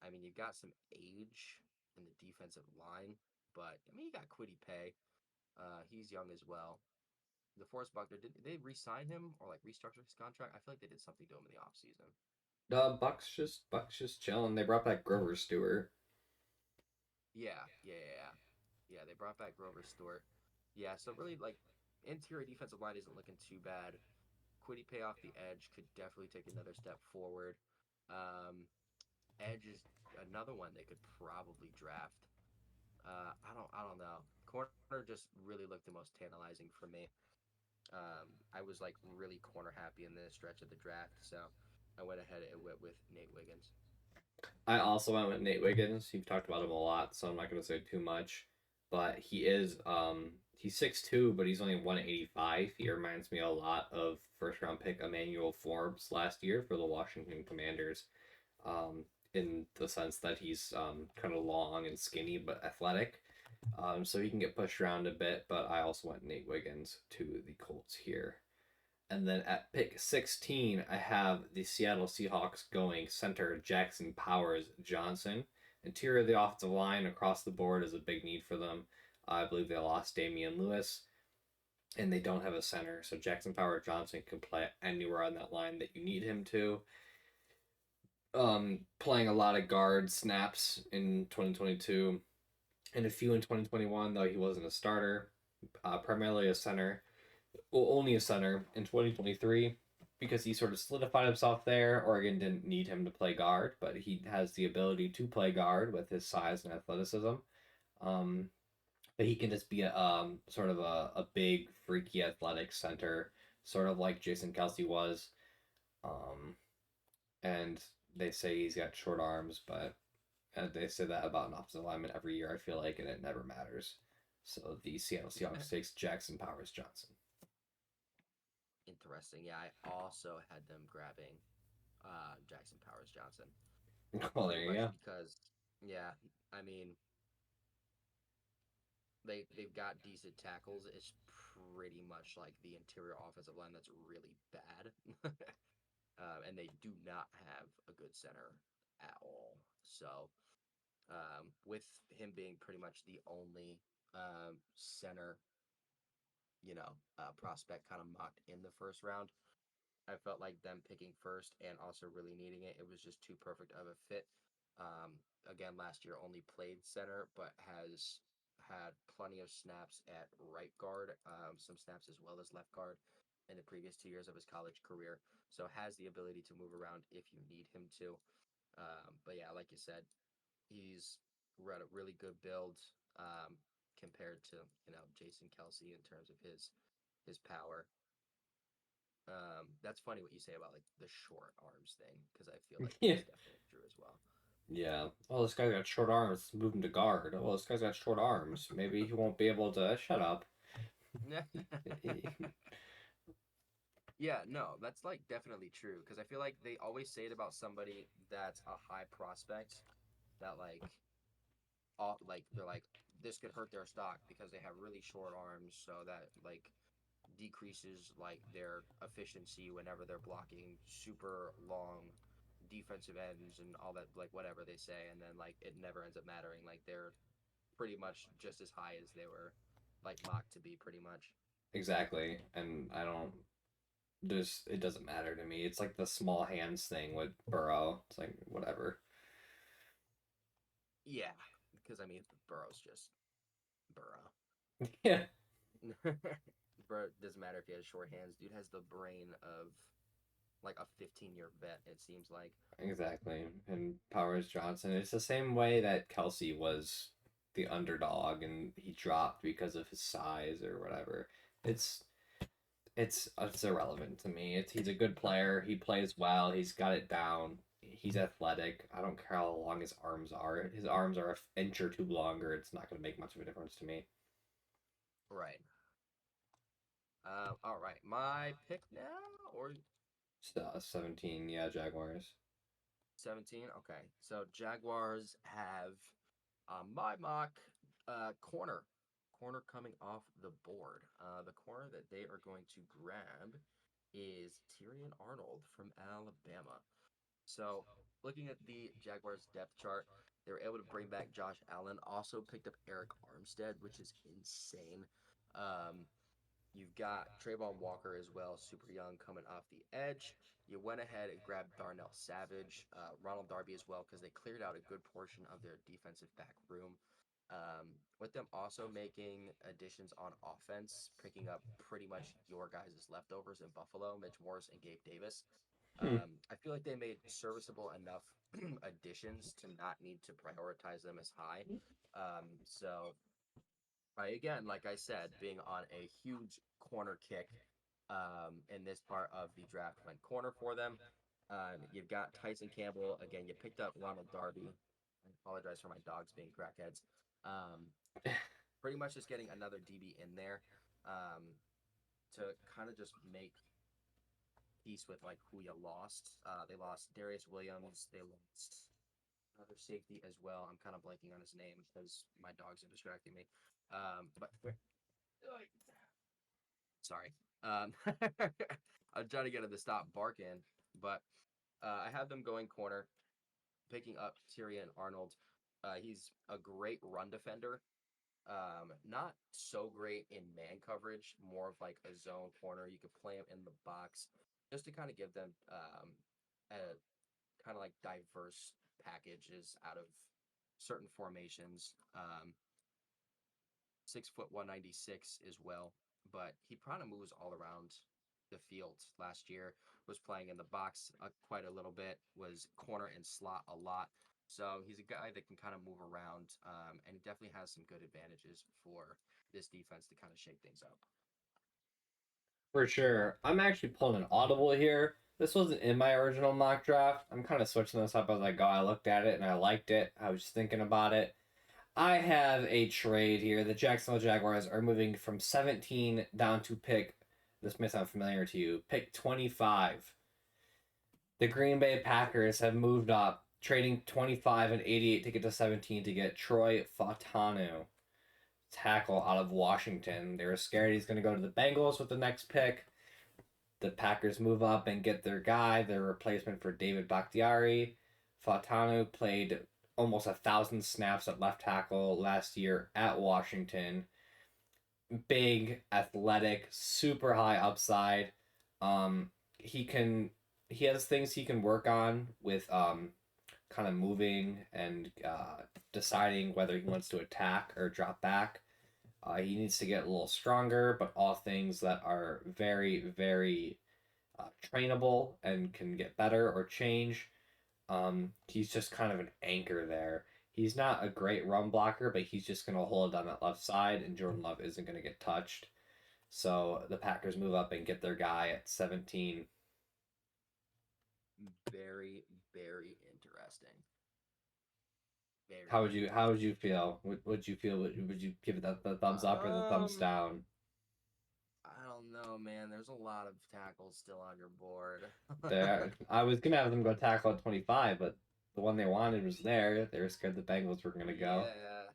I mean, you got some age in the defensive line, but I mean, you got Quiddy Pay. He's young as well. DeForest Buckner, did they re-sign him or like restructure his contract? I feel like they did something to him in the offseason. Bucks just chilling. They brought back Grover Stewart. Yeah. Yeah, they brought back Grover Stewart. Yeah, so really like interior defensive line isn't looking too bad. Quiddy Pay off the edge could definitely take another step forward. Um, Edge is another one they could probably draft. I don't know. Corner just really looked the most tantalizing for me. I was like really corner happy in this stretch of the draft, so I went ahead and went with Nate Wiggins. I also went with Nate Wiggins. You've talked about him a lot, so I'm not going to say too much. But he's 6'2", but he's only 185. He reminds me a lot of first round pick Emmanuel Forbes last year for the Washington Commanders. In the sense that he's kind of long and skinny but athletic. So he can get pushed around a bit, but I also went Nate Wiggins to the Colts here. And then at pick 16, I have the Seattle Seahawks going center Jackson Powers Johnson. Interior of the offensive line across the board is a big need for them. I believe they lost Damian Lewis, and they don't have a center. So Jackson Powers Johnson can play anywhere on that line that you need him to. Playing a lot of guard snaps in 2022 and a few in 2021, though he wasn't a starter. Primarily a center, well, only a center in 2023 because he sort of solidified himself there. Oregon didn't need him to play guard, but he has the ability to play guard with his size and athleticism. Um, but he can just be sort of a big, freaky, athletic center, sort of like Jason Kelsey was. Um, and they say he's got short arms, but they say that about an offensive lineman every year, I feel like, and it never matters. So the Seattle Seahawks takes Jackson Powers Johnson. Interesting. Yeah, I also had them grabbing Jackson Powers Johnson. Well, there Pretty you much go. because yeah, I mean they've got decent tackles. It's pretty much like the interior offensive line that's really bad. And they do not have a good center at all. So with him being pretty much the only center, prospect kind of mocked in the first round, I felt like them picking first and also really needing it. It was just too perfect of a fit. Again, last year only played center, but has had plenty of snaps at right guard, some snaps as well as left guard in the previous 2 years of his college career. So has the ability to move around if you need him to. But yeah, like you said, he's read a really good build compared to Jason Kelsey in terms of his power. That's funny what you say about like the short arms thing because I feel like Yeah. that's definitely true as well. Yeah. Oh, this guy's got short arms. Let's move him to guard. Oh, this guy's got short arms. Maybe he won't be able to. Shut up. Yeah, no, that's like definitely true because I feel like they always say it about somebody that's a high prospect that like they're like this could hurt their stock because they have really short arms, so that like decreases like their efficiency whenever they're blocking super long defensive ends and all that, like whatever they say, and then like it never ends up mattering. Like they're pretty much just as high as they were like mocked to be pretty much. Exactly. And I don't. Just it doesn't matter to me. It's like the small hands thing with Burrow. It's like whatever. Yeah, because I mean Burrow's just Burrow. Yeah. Bro, doesn't matter if he has short hands. Dude has the brain of like a 15-year vet. It seems like. Exactly. And Powers Johnson. It's the same way that Kelsey was the underdog and he dropped because of his size or whatever. It's it's irrelevant to me. He's a good player. He plays well. He's got it down. He's athletic. I don't care how long his arms are. His arms are an inch or two longer. It's not going to make much of a difference to me. Right. All right. My pick now or So, 17, yeah, Jaguars. 17? Okay. So Jaguars have my mock corner. Corner coming off the board. The corner that they are going to grab is Tyrion Arnold from Alabama. So, looking at the Jaguars depth chart, they were able to bring back Josh Allen. Also picked up Eric Armstead, which is insane. Um, You've got Trayvon Walker as well, super young, coming off the edge. You went ahead and grabbed Darnell Savage, Ronald Darby as well, because they cleared out a good portion of their defensive back room. With them also making additions on offense, picking up pretty much your guys' leftovers in Buffalo, Mitch Morris and Gabe Davis. Hmm. I feel like they made serviceable enough additions to not need to prioritize them as high. So again, like I said, being on a huge corner kick in this part of the draft went corner for them. You've got Tyson Campbell. Again, you picked up Ronald Darby. I apologize for my dogs being crackheads. Um, Pretty much just getting another DB in there um, to kind of just make peace with like who you lost. They lost Darius Williams. They lost another safety as well. I'm kind of blanking on his name because my dogs are distracting me. But sorry. I'm trying to get him to stop barking, but I have them going corner, picking up Tyrion Arnold. He's a great run defender. Not so great in man coverage, more of like a zone corner. You could play him in the box just to kind of give them a kind of like diverse packages out of certain formations. 6 foot 196 as well, but he kind of moves all around the field. Last year was playing in the box quite a little bit, was corner and slot a lot. So he's a guy that can kind of move around, and he definitely has some good advantages for this defense to kind of shake things up. For sure. I'm actually pulling an audible here. This wasn't in my original mock draft. I'm kind of switching this up as I go. I looked at it and I liked it. I was just thinking about it. I have a trade here. The Jacksonville Jaguars are moving from 17 down to pick, this may sound familiar to you, pick 25. The Green Bay Packers have moved up, trading 25 and 88 to get to 17 to get Troy Fautanu, tackle out of Washington. They were scared he's going to go to the Bengals with the next pick. The Packers move up and get their guy, their replacement for David Bakhtiari. Fautanu played almost 1,000 snaps at left tackle last year at Washington. Big, athletic, super high upside. He can he has things he can work on with kind of moving and deciding whether he wants to attack or drop back. He needs to get a little stronger, but all things that are very, very trainable and can get better or change. He's just kind of an anchor there. He's not a great run blocker, but he's just going to hold on that left side, and Jordan Love isn't going to get touched. So the Packers move up and get their guy at 17. Very, very interesting. How Very would you how would interesting. you feel? Would you feel would you give it the thumbs up or the thumbs Um, down? I don't know, man. There's a lot of tackles still on your board. There, I was gonna have them go tackle at 25, but the one they wanted was there. They were scared the Bengals were gonna go. Yeah,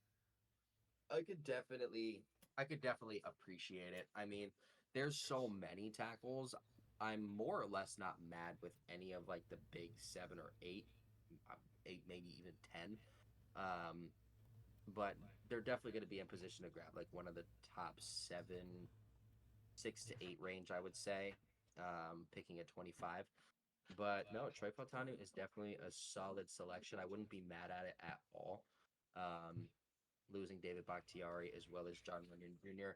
I could definitely I could definitely appreciate it. I mean, there's so many tackles. I'm more or less not mad with any of like the big 7 or 8, eight maybe even 10. Um, but they're definitely going to be in position to grab like one of the top 7, 6 to 8 range, I would say. Picking at 25. But no, Troy Fautanu is definitely a solid selection. I wouldn't be mad at it at all. Um, Losing David Bakhtiari as well as John Runyon Jr.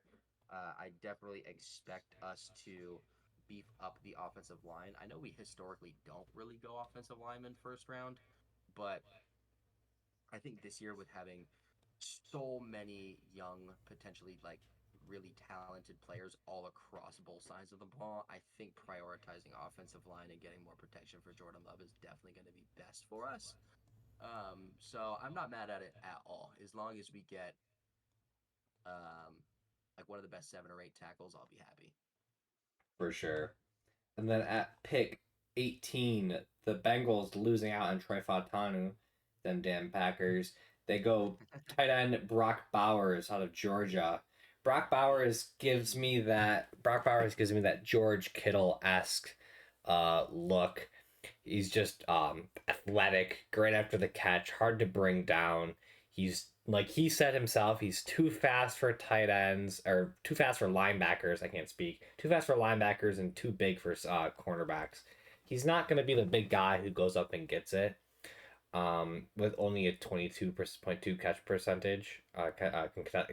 I definitely expect us to beef up the offensive line. I know we historically don't really go offensive lineman first round, but I think this year with having so many young, potentially like really talented players all across both sides of the ball, I think prioritizing offensive line and getting more protection for Jordan Love is definitely going to be best for us. So I'm not mad at it at all. As long as we get um, like one of the best 7 or 8 tackles, I'll be happy. For sure. And then at pick 18, the Bengals losing out on Troy Fautanu, them damn Packers. They go tight end Brock Bowers out of Georgia. Brock Bowers gives me that George Kittle esque look. He's just athletic, great after the catch, hard to bring down. He's like he said himself, he's too fast for tight ends or too fast for linebackers. I can't speak. Too fast for linebackers and too big for cornerbacks. He's not going to be the big guy who goes up and gets it. With only a 22.2 catch percentage,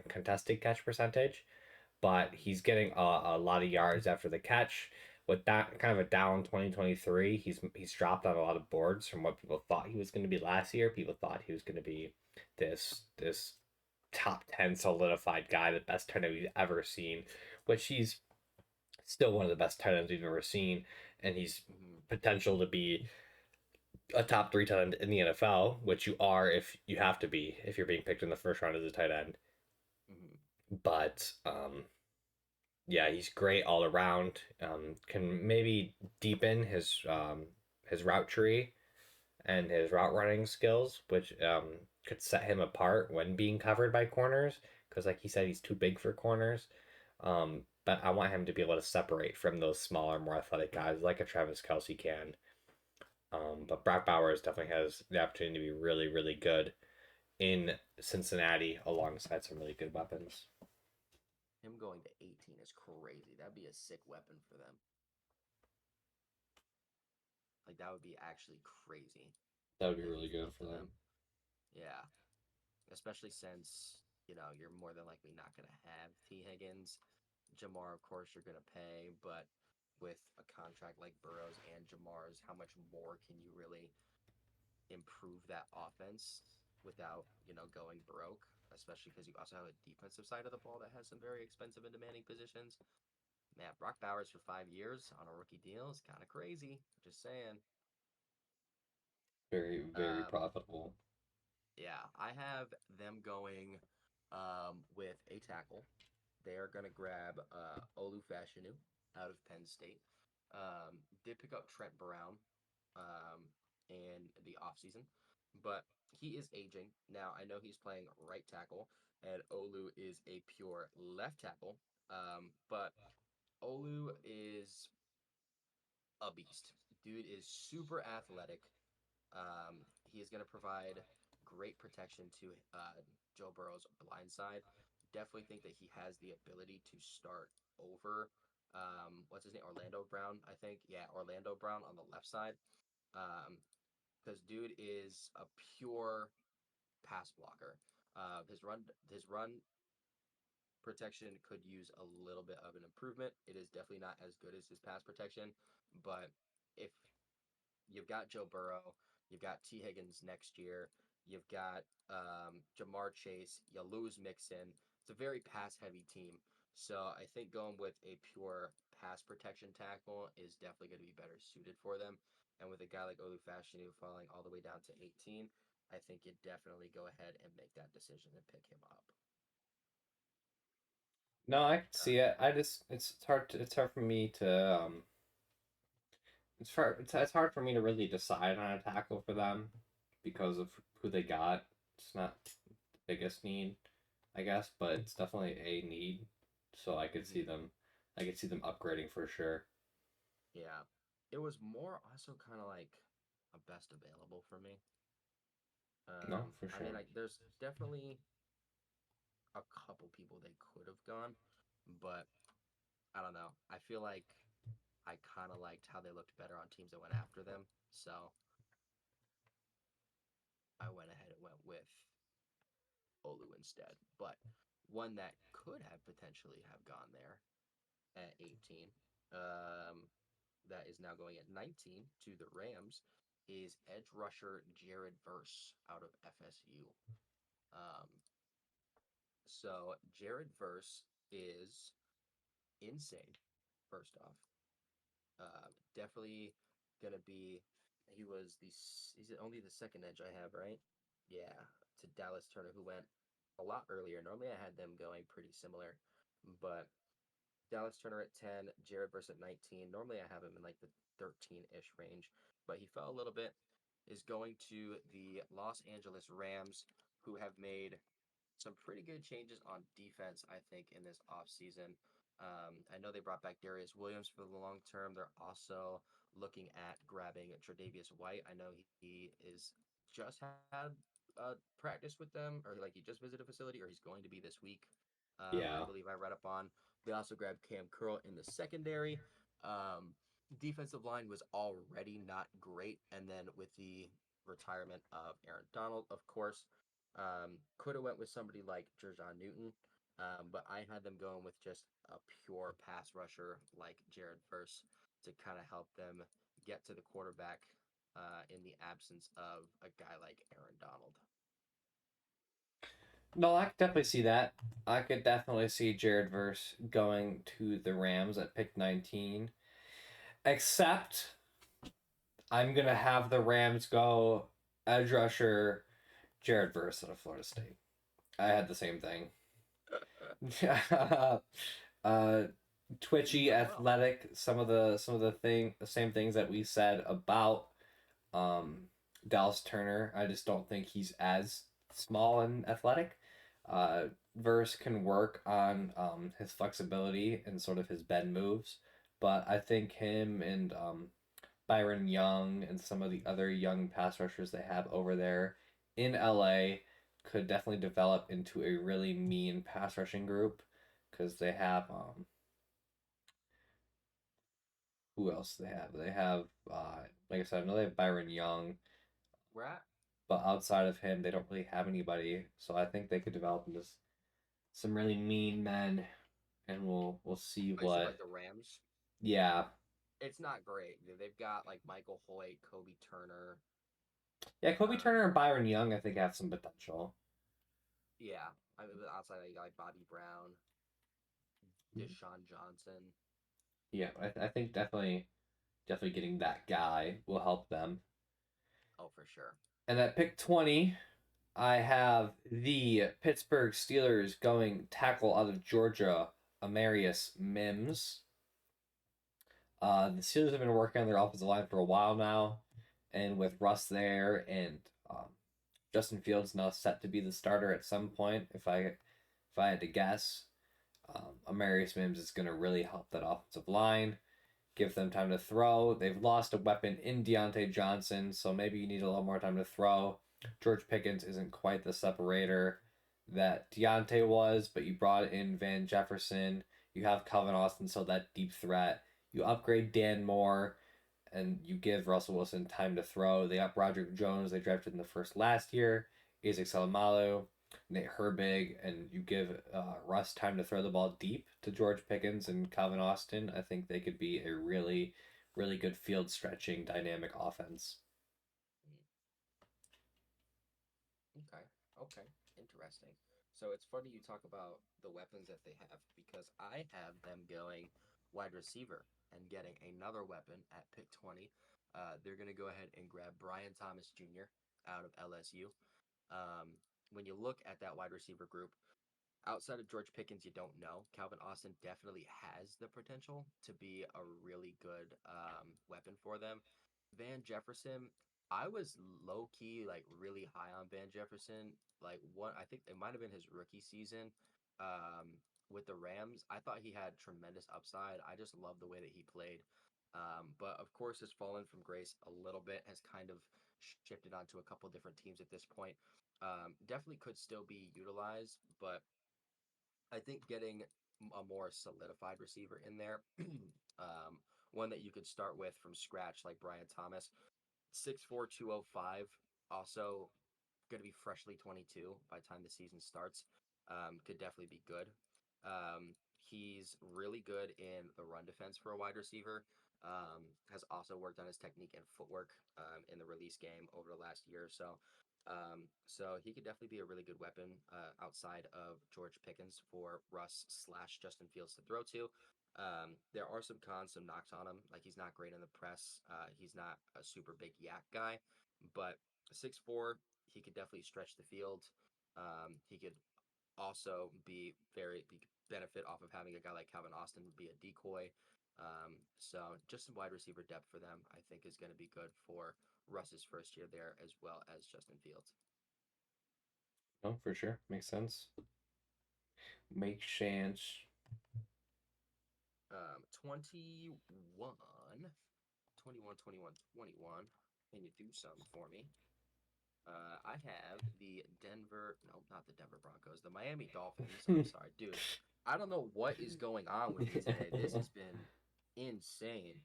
contested catch percentage, but he's getting a lot of yards after the catch. With that kind of a down 2023, he's dropped on a lot of boards from what people thought he was going to be last year. People thought he was going to be this top 10 solidified guy, the best tight end we've ever seen, which he's still one of the best tight ends we've ever seen, and he's potential to be a top three tight end in the NFL, which you are if you have to be if you're being picked in the first round as a tight end. But yeah, he's great all around. Can maybe deepen his route tree and his route running skills, which could set him apart when being covered by corners. Because, like he said, he's too big for corners. But I want him to be able to separate from those smaller, more athletic guys like a Travis Kelsey can. But Brock Bowers definitely has the opportunity to be really, really good in Cincinnati alongside some really good weapons. Him going to 18 is crazy. That'd be a sick weapon for them. Like that would be actually crazy. That would be really good for them. Yeah, especially since you're more than likely not going to have T. Higgins. Jamar, of course, you're going to pay, but with a contract like Burrow's and Jamar's, how much more can you really improve that offense without going broke? Especially because you also have a defensive side of the ball that has some very expensive and demanding positions. Man, Brock Bowers for 5 years on a rookie deal is kind of crazy. Just saying. Very, very Um, profitable. yeah, I have them going with a tackle. They are going to grab Olu Fashanu out of Penn State. Did pick up Trent Brown in the offseason, but he is aging. Now, I know he's playing right tackle, and Olu is a pure left tackle, but Olu is a beast. Dude is super athletic. He is going to provide great protection to Joe Burrow's blind side. Definitely think that he has the ability to start over. What's his name? Orlando Brown, I think. Yeah, Orlando Brown on the left side. Because dude is a pure pass blocker. His run protection could use a little bit of an improvement. It is definitely not as good as his pass protection, but if you've got Joe Burrow, you've got T. Higgins next year, you've got Jamar Chase, you lose Mixon. It's a very pass heavy team. So I think going with a pure pass protection tackle is definitely going to be better suited for them. And with a guy like Olu Fashanu falling all the way down to 18, I think you definitely go ahead and make that decision and pick him up. No, I can Uh, see it. I just it's hard for me to it's hard for me to really decide on a tackle for them because of who they got. It's not the biggest need, I guess, but it's definitely a need. So mhm. I could see them upgrading for sure. Yeah. It was more also kind of like a best available for me. No, for I mean, sure. like, there's definitely a couple people they could have gone, but I don't know. I feel like I kind of liked how they looked better on teams that went after them, so I went ahead and went with Olu instead. But one that could have potentially have gone there at 18, um, that is now going at 19 to the Rams, is edge rusher Jared Verse out of FSU. Um, so Jared Verse is insane. First off, definitely gonna be. He was the. He's only the second edge I have, right? Yeah, to Dallas Turner, who went a lot earlier. Normally, I had them going pretty similar, but Dallas Turner at 10, Jared Verse at 19. Normally, I have him in like the 13-ish range, but he fell a little bit. Is going to the Los Angeles Rams, who have made some pretty good changes on defense, I think, in this offseason. I know they brought back Darius Williams for the long term. They're also looking at grabbing Tre'Davious White. I know he is just had practice with them, or like he just visited a facility, or he's going to be this week. I Yeah. believe I read up on. They also grabbed Cam Curl in the secondary. Um, Defensive line was already not great, and then with the retirement of Aaron Donald, of course, could have went with somebody like Jerjon Newton, but I had them going with just a pure pass rusher like Jared Verse to kind of help them get to the quarterback in the absence of a guy like Aaron Donald. No, I could definitely see that. I could definitely see Jared Verse going to the Rams at pick 19. Except I'm gonna have the Rams go edge rusher Jared Verse out of Florida State. I had the same thing. uh, You've Twitchy, done well. athletic. The same things that we said about um, Dallas Turner. I just don't think he's as small and athletic. Verse can work on his flexibility and sort of his bend moves, but I think him and Byron Young and some of the other young pass rushers they have over there in LA could definitely develop into a really mean pass rushing group because they have who else they have? They have like I said, I know they have Byron Young, We're at. but outside of him, they don't really have anybody. So I think they could develop into some really mean men, and we'll see Oh, you said like what. the Rams. Yeah, It's not great. They've got like Michael Hoyt, Kobe Turner. yeah. Kobe Um, Turner and Byron Young, I think, have some potential. yeah, I mean, outside of like Bobby Brown, Deshaun Johnson. Yeah, I think definitely getting that guy will help them. Oh, for sure. And at pick 20, I have the Pittsburgh Steelers going tackle out of Georgia, Amarius Mims. The Steelers have been working on their offensive line for a while now, and with Russ there and Justin Fields now set to be the starter at some point, if I had to guess, Amarius Mims is going to really help that offensive line, give them time to throw. They've lost a weapon in Deontay Johnson, so maybe you need a little more time to throw. George Pickens isn't quite the separator that Deontay was, but you brought in Van Jefferson. You have Calvin Austin, so that deep threat. You upgrade Dan Moore, and you give Russell Wilson time to throw. They got Broderick Jones, they drafted in the first last year. Isaac Salamalu, Nate Herbig, and you give Russ time to throw the ball deep to George Pickens and Calvin Austin. I think they could be a really, really good field stretching dynamic offense. Okay. Okay. Interesting. So it's funny you talk about the weapons that they have because I have them going wide receiver and getting another weapon at pick 20. They're going to go ahead and grab Brian Thomas Jr. out of LSU. Um, when you look at that wide receiver group, outside of George Pickens, you don't know. Calvin Austin definitely has the potential to be a really good weapon for them. Van Jefferson, I was low key like really high on Van Jefferson. Like one, I think it might have been his rookie season um, with the Rams. I thought he had tremendous upside. I just love the way that he played. But of course, has fallen from grace a little bit, has kind of shifted onto a couple different teams at this point. Definitely could still be utilized, but I think getting a more solidified receiver in there, um, one that you could start with from scratch, like Brian Thomas, 6'4", 205, also going to be freshly 22 by the time the season starts, could definitely be good. He's really good in the run defense for a wide receiver. Has also worked on his technique and footwork in the release game over the last year or so. So he could definitely be a really good weapon outside of George Pickens for Russ slash Justin Fields to throw to. There are some cons, some knocks on him. Like he's not great in the press. He's not a super big yak guy, but 6'4", he could definitely stretch the field. He could also be benefit off of having a guy like Calvin Austin be a decoy. So just some wide receiver depth for them, I think, is going to be good for Russ's first year there, as well as Justin Fields. No, for sure. Makes sense. Makes sense. 21, 21, 21, 21. Can you do something for me? I have the Denver, no, not the Denver Broncos, the Miami Dolphins. I'm sorry, dude. I don't know what is going on with me today. This has been insane.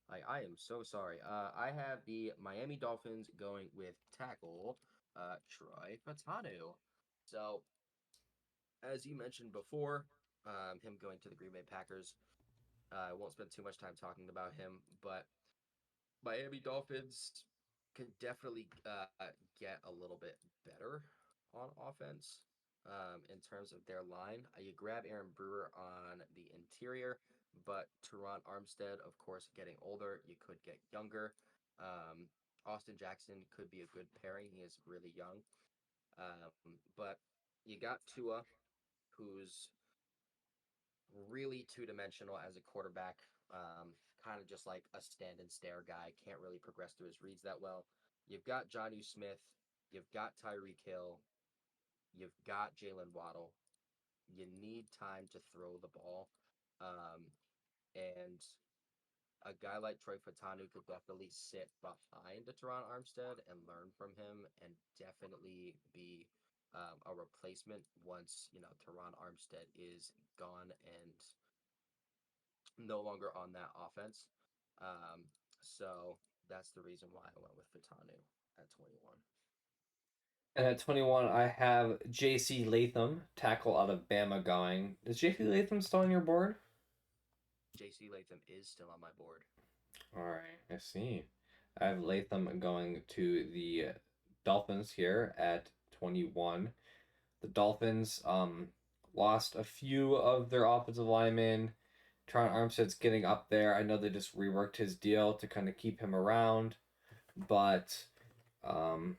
Like, I am so sorry. I have the Miami Dolphins going with tackle, Troy Fatanu. So, as you mentioned before, him going to the Green Bay Packers. I won't spend too much time talking about him, but Miami Dolphins could definitely get a little bit better on offense in terms of their line. You grab Aaron Brewer on the interior, but Teron Armstead, of course, getting older, you could get younger. Austin Jackson could be a good pairing. He is really young. But you got Tua, who's really two-dimensional as a quarterback. Kind of just like a stand and stare guy. Can't really progress through his reads that well. You've got Johnny Smith. You've got Tyreek Hill. You've got Jalen Waddle. You need time to throw the ball. Um, and a guy like Troy Fatanu could definitely sit behind a Teron Armstead and learn from him and definitely be a replacement once, Teron Armstead is gone and no longer on that offense. Um, so that's the reason why I went with Fatanu at 21. And at 21, I have J.C. Latham, tackle out of Bama, going. Is J.C. Latham still on your board? JC Latham is still on my board. All right, I see. I have Latham going to the Dolphins here at 21. The Dolphins lost a few of their offensive linemen. Tron Armstead's getting up there. I know they just reworked his deal to kind of keep him around, but um,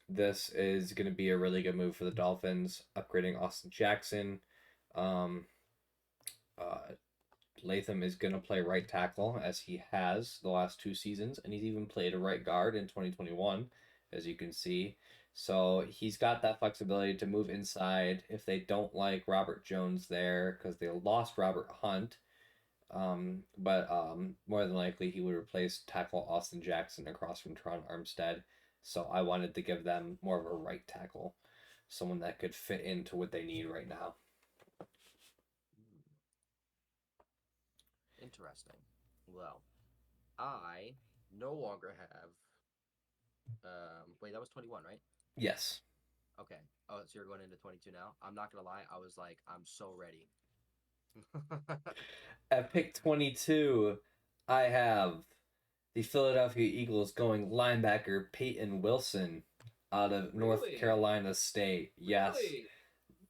this is going to be a really good move for the Dolphins, upgrading Austin Jackson. Um, uh, Latham is going to play right tackle as he has the last 2 seasons, and he's even played a right guard in 2021, as you can see. So he's got that flexibility to move inside if they don't like Robert Jones there because they lost Robert Hunt. But more than likely he would replace tackle Austin Jackson across from Tron Armstead. So I wanted to give them more of a right tackle, someone that could fit into what they need right now. Hmm, interesting. Well, I no longer have. Wait, that was 21, right? Yes. Okay. Oh, so you're going into 22 now? I'm not gonna lie. I was like, I'm so ready. At pick 22, I have the Philadelphia Eagles going linebacker Peyton Wilson out of North Really? Carolina State. Yes. Really?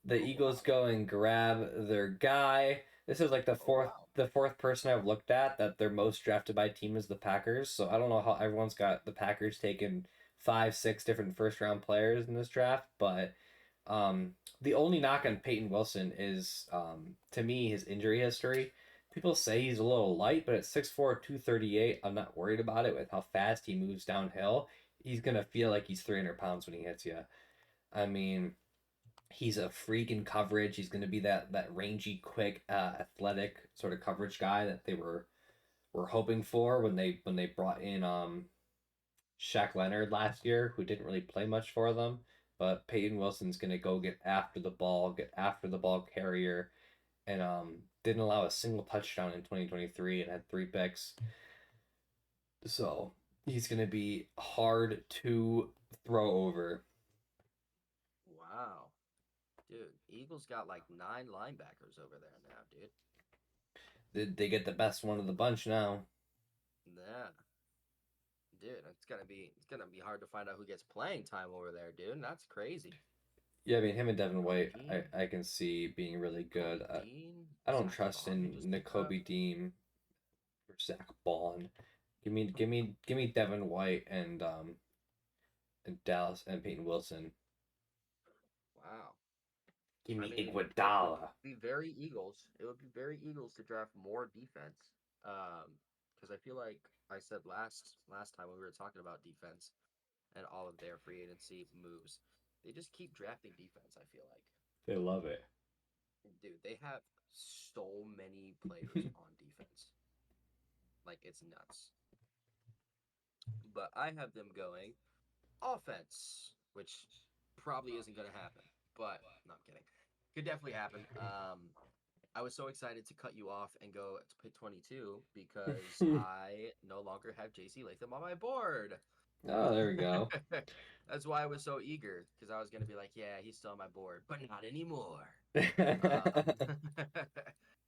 The Oh Eagles wow. go and grab their guy. This is like the Oh fourth wow. the fourth person I've looked at that their most drafted by team is the Packers. So I don't know how everyone's got the Packers taking 5, 6 different first round players in this draft, but the only knock on Peyton Wilson is to me his injury history. People say he's a little light, but at 6'4", 238, I'm not worried about it with how fast he moves downhill. He's gonna feel like he's 300 pounds when he hits you. I mean, he's a freak in coverage. He's going to be that rangy, quick, athletic sort of coverage guy that they were hoping for when they brought in Shaq Leonard last year, who didn't really play much for them. But Peyton Wilson's going to go get after the ball carrier, and didn't allow a single touchdown in 2023 and had 3 picks. So he's going to be hard to throw over. Wow. Dude, Eagles got like 9 linebackers over there now, dude. They get the best one of the bunch now. Yeah. Dude, it's gonna be hard to find out who gets playing time over there, dude. And that's crazy. Yeah, I mean him and Devin Kobe White, Dean, I can see being really good. Kobe Dean, I don't Zach trust Bond, who in just picked up. N'Kobe Dean or Zach Bond. Give me Devin White and Dallas and Peyton Wilson. Wow. Give I me mean, it would Iguodala. be very Eagles. It would be very Eagles to draft more defense. Because I feel like I said last time when we were talking about defense and all of their free agency moves. They just keep drafting defense, I feel like. They love it. Dude, they have so many players on defense. Like it's nuts. But I have them going offense, which probably isn't going to happen. But no, I'm kidding. Could definitely happen. I was so excited to cut you off and go to pick 22 because I no longer have JC Latham on my board. Oh, there we go. That's why I was so eager because I was going to be like, yeah, he's still on my board, but not anymore. Um,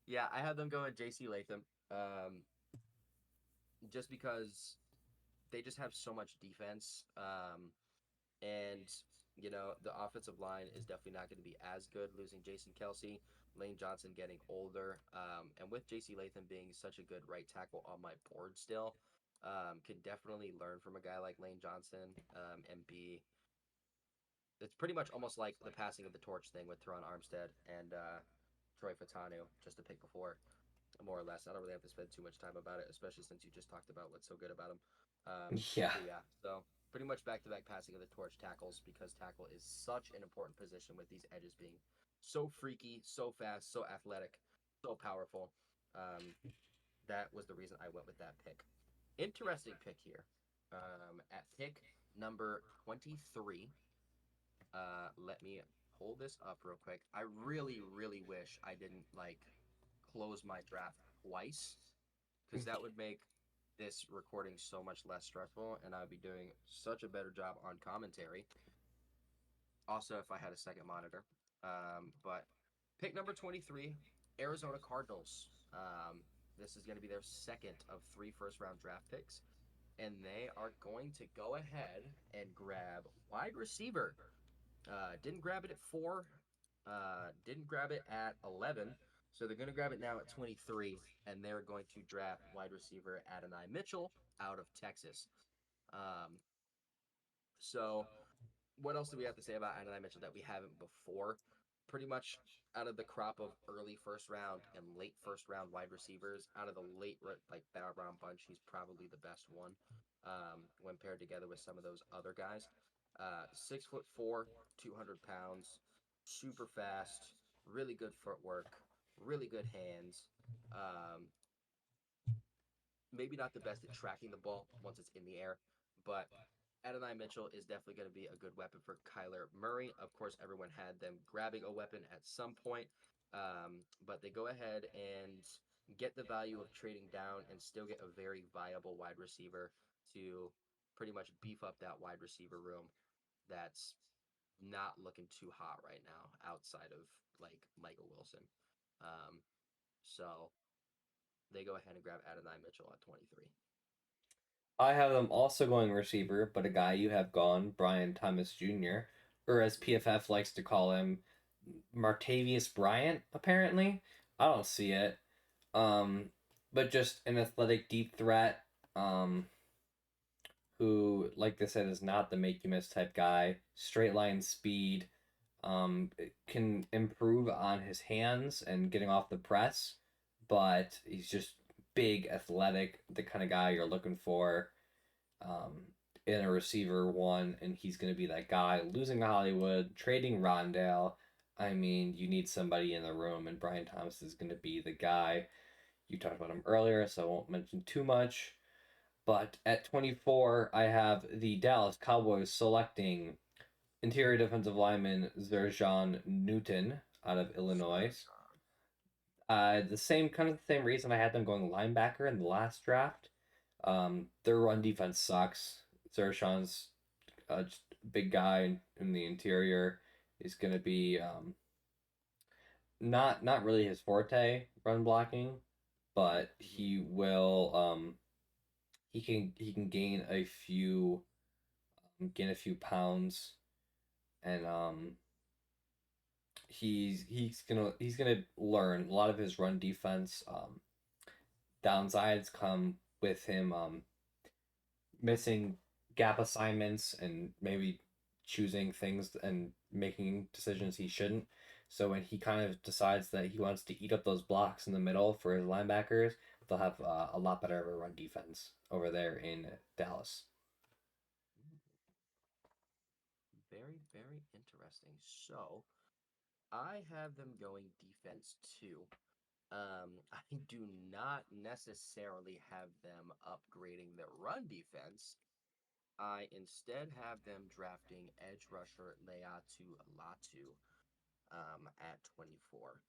yeah, I had them going JC Latham just because they just have so much defense. And the offensive line is definitely not going to be as good. Losing Jason Kelsey, Lane Johnson getting older, and with J.C. Latham being such a good right tackle on my board still, can definitely learn from a guy like Lane Johnson, and be. It's pretty much almost like the passing of the torch thing with Teron Armstead and Troy Fatanu, just to pick before, more or less. I don't really have to spend too much time about it, especially since you just talked about what's so good about him. Yeah. But yeah, so pretty much back to back passing of the torch tackles because tackle is such an important position with these edges being so freaky, so fast, so athletic, so powerful. Um, that was the reason I went with that pick. Interesting pick here. At pick number 23, let me pull this up real quick. I really, really wish I didn't like close my draft twice because that would make this recording so much less stressful and I'd be doing such a better job on commentary. Also, if I had a second monitor. But pick number 23, Arizona Cardinals. This is going to be their second of three first round draft picks. And they are going to go ahead and grab wide receiver. Didn't grab it at 4, didn't grab it at 11. So they're going to grab it now at 23, and they're going to draft wide receiver Adonai Mitchell out of Texas. Um, so what else do we have to say about Adonai Mitchell that we haven't before? Pretty much out of the crop of early first round and late first round wide receivers, out of the late like round bunch, he's probably the best one when paired together with some of those other guys. 6'4", 200 pounds, super fast, really good footwork, really good hands. Um, Maybe not the best at tracking the ball once it's in the air, but Adonai Mitchell is definitely going to be a good weapon for Kyler Murray. Of course, everyone had them grabbing a weapon at some point, but they go ahead and get the value of trading down and still get a very viable wide receiver to pretty much beef up that wide receiver room that's not looking too hot right now outside of like Michael Wilson. Um, so they go ahead and grab Adonai Mitchell at 23. I have them also going receiver, but a guy you have gone, Brian Thomas Jr., or as PFF likes to call him, Martavius Bryant, apparently. I don't see it. Um, but just an athletic deep threat, who, like I said, is not the make you miss type guy. Straight line speed, can improve on his hands and getting off the press, but he's just big, athletic, the kind of guy you're looking for um, in a receiver one, and he's going to be that guy. Losing to Hollywood, trading Rondale. I mean, you need somebody in the room, and Brian Thomas is going to be the guy. You talked about him earlier, so I won't mention too much. But at 24, I have the Dallas Cowboys selecting interior defensive lineman Zerjan Newton out of Illinois. The same kind of the same reason I had them going linebacker in the last draft. Their run defense sucks. Zershan's just a big guy in the interior. Is going to be not really his forte, run blocking, but Mm-hmm. he can gain a few pounds, and he's gonna learn a lot of his run defense. Downsides come with him missing gap assignments and maybe choosing things and making decisions he shouldn't. So when he kind of decides that he wants to eat up those blocks in the middle for his linebackers, they'll have a lot better of a run defense over there in Dallas. Very very interesting. So I have them going defense too. I do not necessarily have them upgrading their run defense. I instead have them drafting edge rusher Leatu Latu at 24.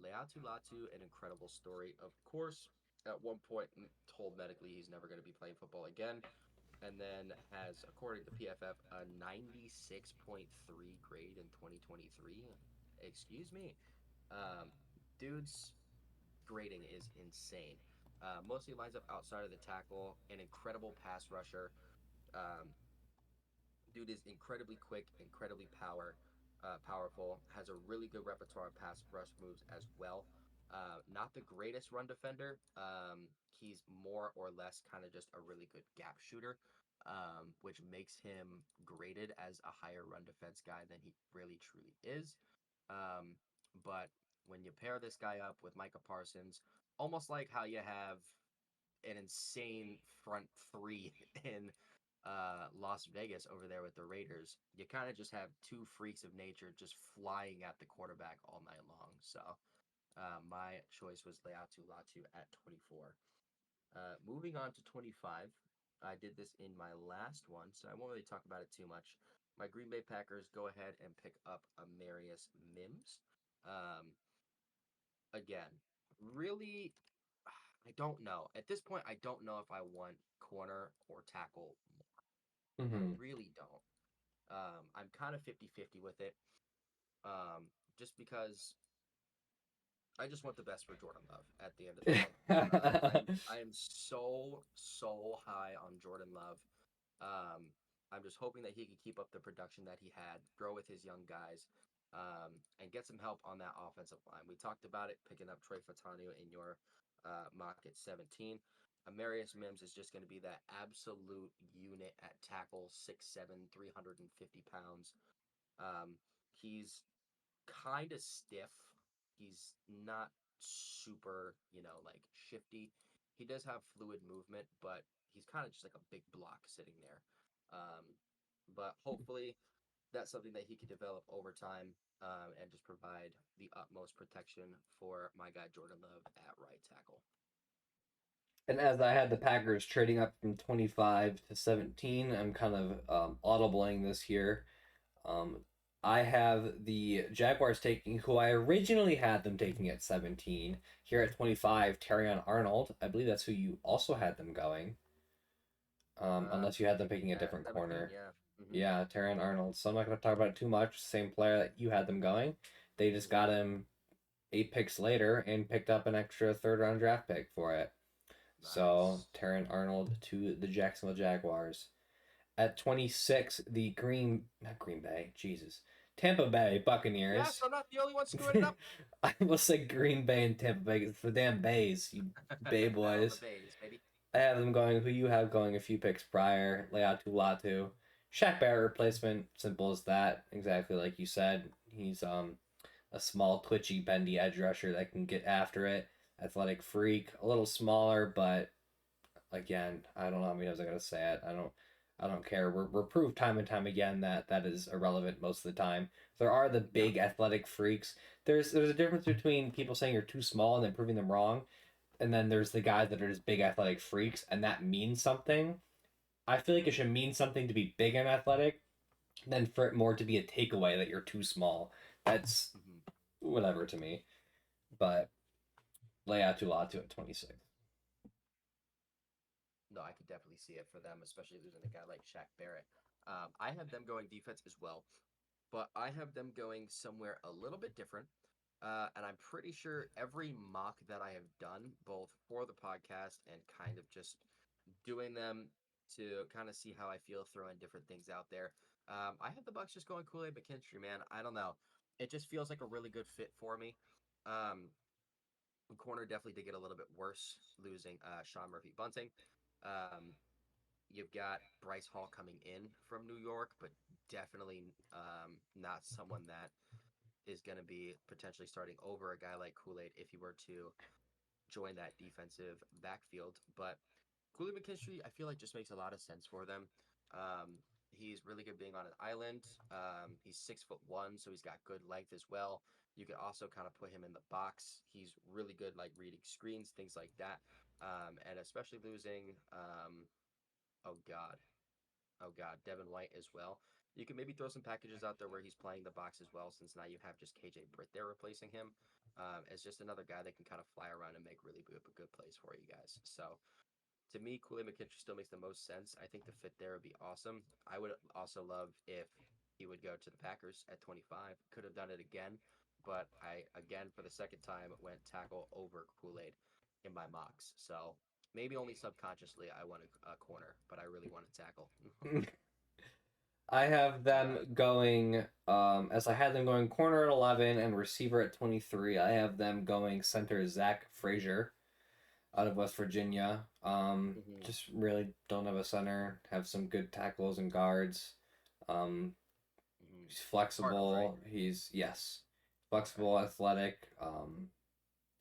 Leatu Latu, an incredible story. Of course, at one point told medically he's never going to be playing football again, and then has, according to PFF, a 96.3 grade in 2023. Excuse me. Um, Dude's grading is insane. Mostly lines up outside of the tackle, an incredible pass rusher. Um, Dude is incredibly quick, incredibly powerful. Has a really good repertoire of pass rush moves as well. Not the greatest run defender. He's more or less kind of just a really good gap shooter, which makes him graded as a higher run defense guy than he really truly is. Um, but when you pair this guy up with Micah Parsons, almost like how you have an insane front three in Las Vegas over there with the Raiders. You kind of just have two freaks of nature just flying at the quarterback all night long. So my choice was Leatu Latu at 24. Moving on to 25. I did this in my last one, so I won't really talk about it too much. My Green Bay Packers go ahead and pick up Amarius Mims. Um, Again, really, I don't know. At this point, I don't know if I want corner or tackle. I Hmm. really don't. I'm kind of 50-50 with it. Just because I just want the best for Jordan Love at the end of the day. I am so high on Jordan Love. Um, I'm just hoping that he can keep up the production that he had, grow with his young guys, and get some help on that offensive line. We talked about it, picking up Trey Fatanu in your mock at 17. Amarius Mims is just going to be that absolute unit at tackle, 6'7", 350 pounds. Um, he's kind of stiff. He's not super, like shifty. He does have fluid movement, but he's kind of just like a big block sitting there. Um, but hopefully that's something that he could develop over time and just provide the utmost protection for my guy Jordan Love at right tackle. And as I had the Packers trading up from 25 to 17, I'm kind of audibling this here. Um, I have the Jaguars taking who I originally had them taking at 17. Here at 25, Terrion Arnold. I believe that's who you also had them going. Unless you had them picking a At different 17, corner. yeah. Yeah, Terrion Arnold. So I'm not going to talk about it too much. Same player that you had them going. They just got him 8 picks later and picked up an extra third round draft pick for it. So Nice. Terrion Arnold to the Jacksonville Jaguars. At 26, the not Green Bay, Jesus, Tampa Bay Yes, Buccaneers. I'm not the only one screwing it up. I will say Green Bay and Tampa Bay. It's the damn Bays, you Bay Battle of the boys. Bays, baby. I have them going. Who you have going a few picks prior? Leatu Latu. Shaq Barrett replacement. Simple as that. Exactly like you said. He's a small, twitchy, bendy edge rusher that can get after it. Athletic freak. A little smaller, but again, I don't know how many times I gotta say it. I don't care. We're proved time and time again that that is irrelevant most of the time. There are the Yeah. big athletic freaks. There's a difference between people saying you're too small and then proving them wrong, and then there's the guys that are just big athletic freaks, and that means something. I feel like it should mean something to be big and athletic than for it more to be a takeaway that you're too small. That's hmm whatever to me. But Leatu Latu at 26. No, I could definitely see it for them, especially losing a guy like Shaq Barrett. I have them going defense as well, but I have them going somewhere a little bit different. And I'm pretty sure every mock that I have done, both for the podcast and kind of just doing them to kind of see how I feel, throwing different things out there. I have the Bucks just going Kool-Aid McKinstry, man. I don't know. It just feels like a really good fit for me. Um, Corner definitely did get a little bit worse, losing Sean Murphy Bunting. Um, you've got Bryce Hall coming in from New York, but definitely not someone that is going to be potentially starting over a guy like Kool-Aid if he were to join that defensive backfield. But Kool-Aid McKinstry, I feel like just makes a lot of sense for them. He's really good being on an island. He's 6'1", so he's got good length as well. You could also kind of put him in the box. He's really good, like reading screens, things like that. And especially losing, oh God, oh God, Devin White as well. You can maybe throw some packages out there where he's playing the box as well, since now you have just KJ Britt there replacing him. As just another guy that can kind of fly around and make really good plays for you guys. So to me, Kool-Aid McKinstry still makes the most sense. I think the fit there would be awesome. I would also love if he would go to the Packers at 25. Could have done it again, but I, again, for the second time, went tackle over Kool-Aid in my mocks. So maybe only subconsciously I want a corner, but I really want to tackle. I have them uh, going, as I had them going corner at 11 and receiver at 23. I have them going center Zach Frazier out of West Virginia. mhm. Just really don't have a center. Have some good tackles and guards. Um, Mhm. he's Cardinals, right? flexible. He's yes, Okay. flexible, athletic.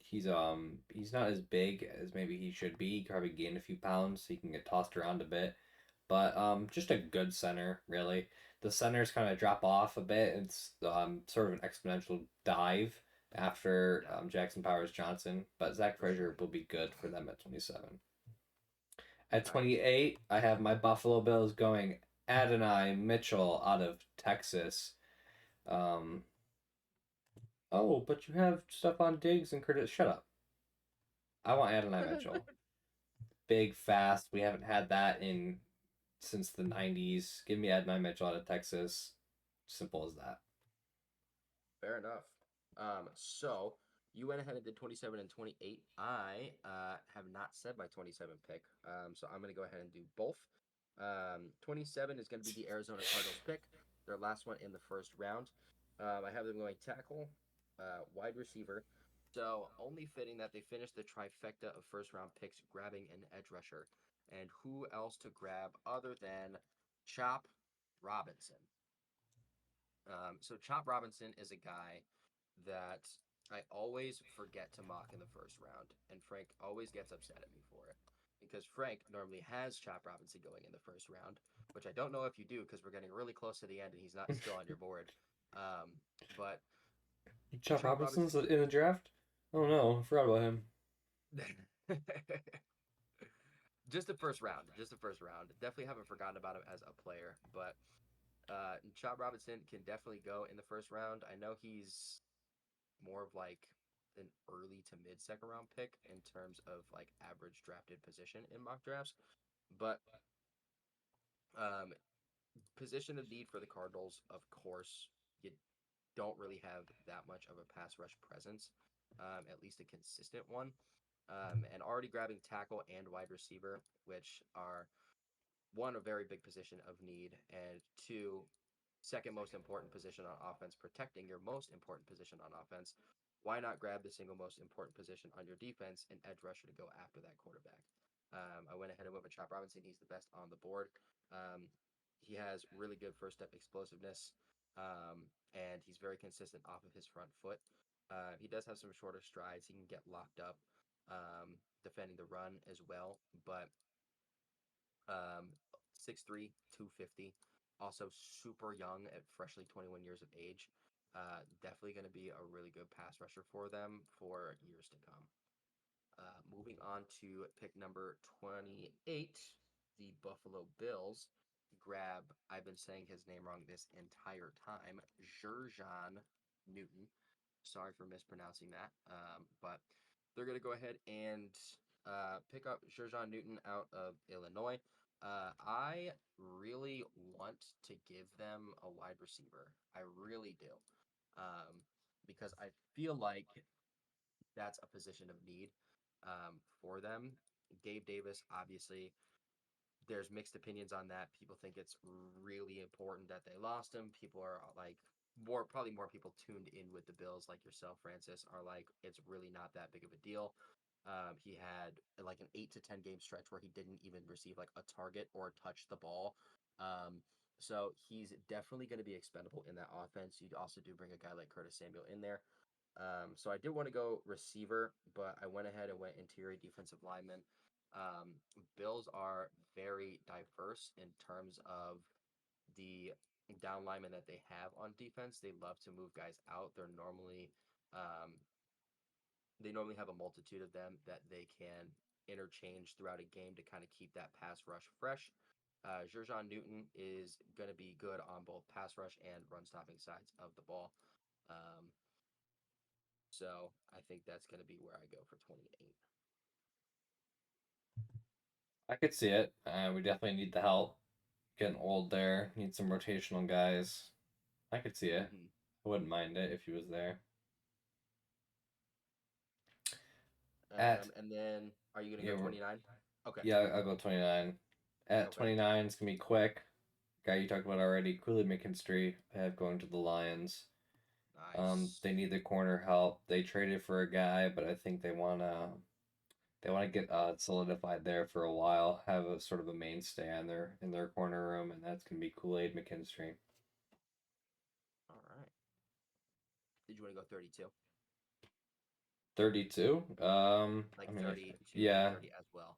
He's not as big as maybe he should be. He could probably gain a few pounds. So he can get tossed around a bit, but just a good center really. The centers kind of drop off a bit. It's sort of an exponential dive after Yeah, Jackson Powers Johnson, but Zach for Frazier sure. will be good for them at 27. At Okay. 28, I have my Buffalo Bills going Adonai Mitchell out of Texas. Um, oh, but you have Stephon Diggs and Curtis. Shut up. I want Adonai Mitchell. Big, fast. We haven't had that in since the 90s. Give me Adonai Mitchell out of Texas. Simple as that. Fair enough. So you went ahead and did 27 and 28. I have not said my 27 pick. So I'm going to go ahead and do both. 27 is going to be the Arizona Cardinals pick, their last one in the first round. I have them going tackle, wide receiver. So only fitting that they finished the trifecta of first round picks, grabbing an edge rusher. And who else to grab other than Chop Robinson? So Chop Robinson is a guy that I always forget to mock in the first round, and Frank always gets upset at me for it because Frank normally has Chop Robinson going in the first round, which I don't know if you do because we're getting really close to the end and he's not still on your board. But Chop Chop Robinson's Robinson, in the draft? Oh no, I forgot about him. just the first round, just the first round. Definitely haven't forgotten about him as a player, but Chop Robinson can definitely go in the first round. I know he's more of like an early to mid second round pick in terms of like average drafted position in mock drafts. But um, position of need for the Cardinals, of course, you don't really have that much of a pass rush presence, at least a consistent one. And already grabbing tackle and wide receiver, which are one, a very big position of need, and two, second most important position on offense, protecting your most important position on offense. Why not grab the single most important position on your defense and edge rusher to go after that quarterback? I went ahead and went with Chop Robinson. He's the best on the board. He has really good first step explosiveness, and he's very consistent off of his front foot. He does have some shorter strides. He can get locked up defending the run as well, but 6'3", 250. Also super young at freshly 21 years of age. Definitely going to be a really good pass rusher for them for years to come. Moving on to pick number 28, the Buffalo Bills grab, I've been saying his name wrong this entire time, Jerjon Newton. Sorry for mispronouncing that. But they're going to go ahead and pick up Jerjon Newton out of Illinois. I really want to give them a wide receiver. I really do. Um, because I feel like that's a position of need for them. Gabe Davis, obviously, there's mixed opinions on that. People think it's really important that they lost him. People are like probably more people tuned in with the Bills, like yourself, Francis, are like it's really not that big of a deal. He had like an 8 to 10 game stretch where he didn't even receive like a target or touch the ball. So he's definitely going to be expendable in that offense. You also do bring a guy like Curtis Samuel in there. So I did want to go receiver, but I went ahead and went interior defensive lineman. Um, Bills are very diverse in terms of the down linemen that they have on defense, they love to move guys out. Um, they normally have a multitude of them that they can interchange throughout a game to kind of keep that pass rush fresh. Jerjon Newton is going to be good on both pass rush and run stopping sides of the ball. Um, so I think that's going to be where I go for 28. I could see it. We definitely need the help. Getting old there. Need some rotational guys. I could see it. Mm-hmm. I wouldn't mind it if he was there. At And then are you going to yeah, go 29? Okay. yeah, I'll go 29. At Okay. 29, it's gonna be quick. Guy you talked about already, Cooley McKinstry. I have going to the Lions. Nice. They need the corner help. They traded for a guy, but I think they want to get solidified there for a while. Have a sort of a mainstay in their corner room, and that's gonna be Kool Aid McKinstry. All right. Did you want to go 32? 32. I Like mean, if 32 and yeah, 30 as well.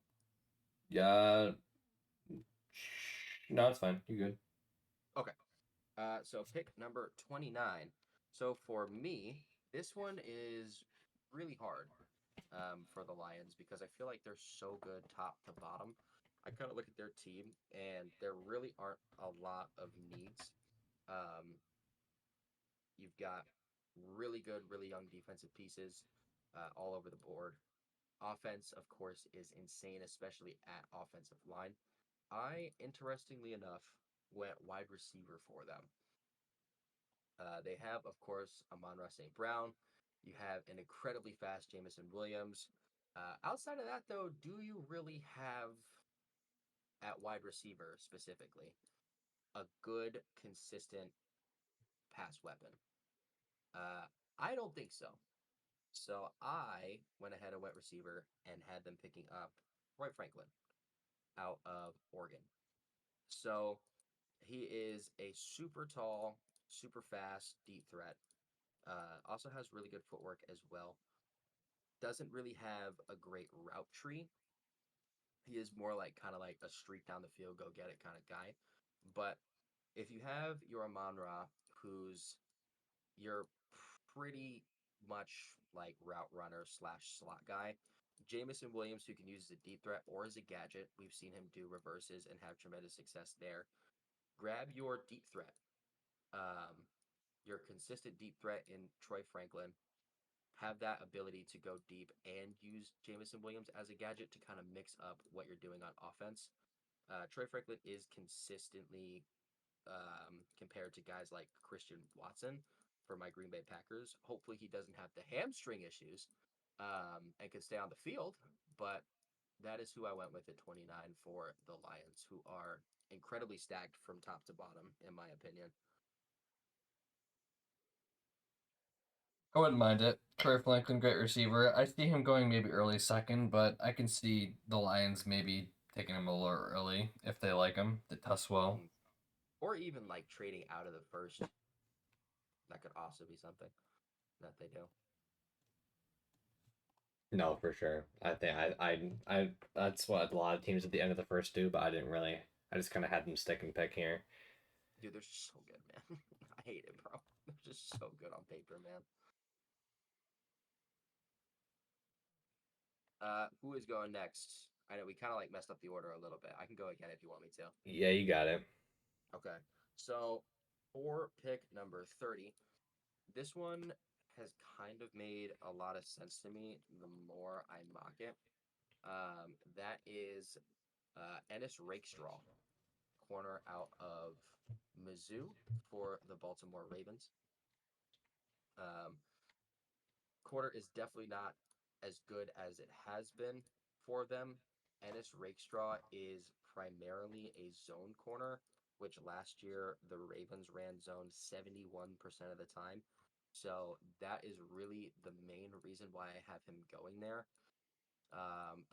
yeah, no, it's fine. You good? Okay. So pick number 29. So for me, this one is really hard for the Lions because I feel like they're so good top to bottom. I kind of look at their team and there really aren't a lot of needs. Um, you've got really good, really young defensive pieces all over the board. Offense, of course, is insane, especially at offensive line. I, interestingly enough, went wide receiver for them. They have, of course, Amon-Ra St. Brown. You have an incredibly fast Jamison Williams. Outside of that, though, do you really have at wide receiver specifically a good, consistent pass weapon? Uh, I don't think so. So I went ahead and went receiver and had them picking up Roy Franklin out of Oregon. So he is a super tall, super fast, deep threat. Also has really good footwork as well. Doesn't really have a great route tree. He is more like kind of like a streak down the field, go get it kind of guy. But if you have your Amon Ra, who's your pretty much like route runner slash slot guy, Jamison Williams, who can use as a deep threat or as a gadget. We've seen him do reverses and have tremendous success there. Grab your deep threat, um, your consistent deep threat in Troy Franklin, have that ability to go deep and use Jamison Williams as a gadget to kind of mix up what you're doing on offense. Troy Franklin is consistently compared to guys like Christian Watson for my Green Bay Packers. Hopefully, he doesn't have the hamstring issues and can stay on the field. But that is who I went with at 29 for the Lions, who are incredibly stacked from top to bottom, in my opinion. I wouldn't mind it. Troy Franklin, great receiver. I see him going maybe early second, but I can see the Lions maybe taking him a little early if they like him. They test well. Mm. Or even like trading out of the first. That could also be something that they do. No, for sure. I think that's what a lot of teams at the end of the first do, but I didn't really. I just kind of had them stick and pick here. Dude, they're just so good, man. I hate it, bro. They're just so good on paper, man. Who is going next? I know we kind of like messed up the order a little bit. I can go again if you want me to. Yeah, you got it. Okay. So for pick number 30, this one has kind of made a lot of sense to me the more I mock it. That is Ennis Rakestraw, corner out of Mizzou for the Baltimore Ravens. Um, Quarter is definitely not as good as it has been for them. Ennis Rakestraw is primarily a zone corner, which last year the Ravens ran zone 71% of the time. So that is really the main reason why I have him going there.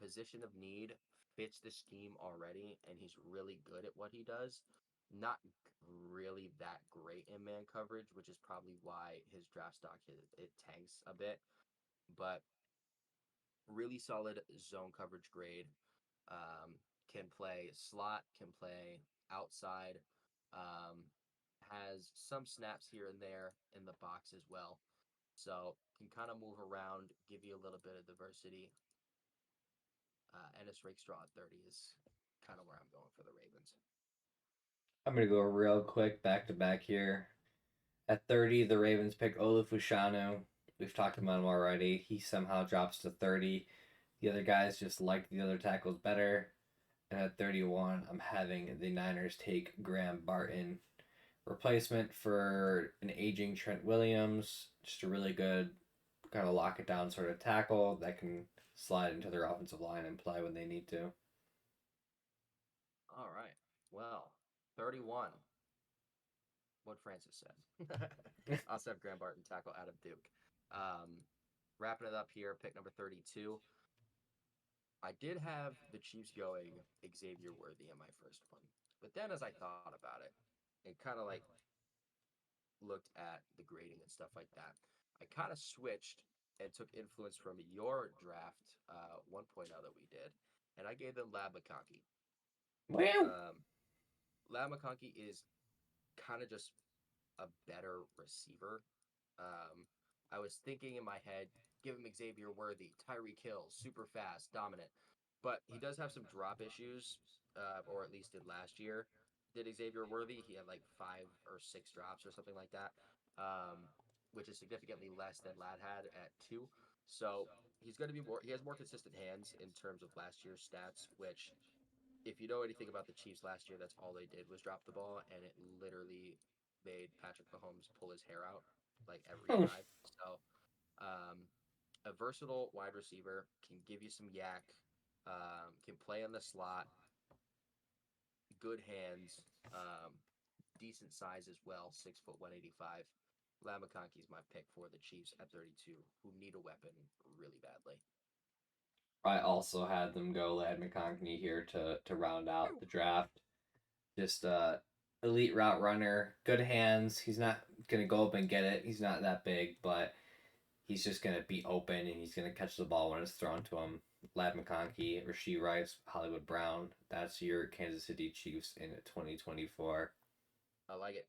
Position of need fits the scheme already, and he's really good at what he does. Not really that great in man coverage, which is probably why his draft stock it tanks a bit. But really solid zone coverage grade. Can play slot, can play outside. Has some snaps here and there in the box as well. So can kind of move around, give you a little bit of diversity. Ennis Rakestraw at 30 is kind of where I'm going for the Ravens. I'm gonna go real quick back to back here. At 30, the Ravens pick Olufushanu. We've talked about him already. He somehow drops to 30. The other guys just like the other tackles better. And at 31, I'm having the Niners take Graham Barton. Replacement for an aging Trent Williams. Just a really good kind of lock it down sort of tackle that can slide into their offensive line and play when they need to. All right. Well, 31. What Francis said. I also have Graham Barton tackle out of Duke. Wrapping it up here, pick number 32. I did have the Chiefs going Xavier Worthy in my first one. But then as I thought about it and kind of like looked at the grading and stuff like that, I kind of switched and took influence from your draft 1.0 that we did. And I gave them Lab McConkey. Wow. Lab McConkey is kind of just a better receiver. I was thinking in my head, give him Xavier Worthy, Tyreek Hill, super fast, dominant. But he does have some drop issues, or at least did last year. Did Xavier Worthy? He had like 5 or 6 drops or something like that, which is significantly less than Lad had at 2. So he's going to be more. He has more consistent hands in terms of last year's stats, which if you know anything about the Chiefs last year, that's all they did was drop the ball, and it literally made Patrick Mahomes pull his hair out like every drive. So, a versatile wide receiver can give you some yak, can play in the slot, good hands, decent size as well, 6 foot 185. Lam McConkey is my pick for the Chiefs at 32, who need a weapon really badly. I also had them go Lad McConkey here to round out the draft. Just elite route runner, good hands. He's not gonna go up and get it. He's not that big, but he's just gonna be open and he's gonna catch the ball when it's thrown to him. Lad McConkey, Rasheed Rice, Hollywood Brown. That's your Kansas City Chiefs in 2024. I like it.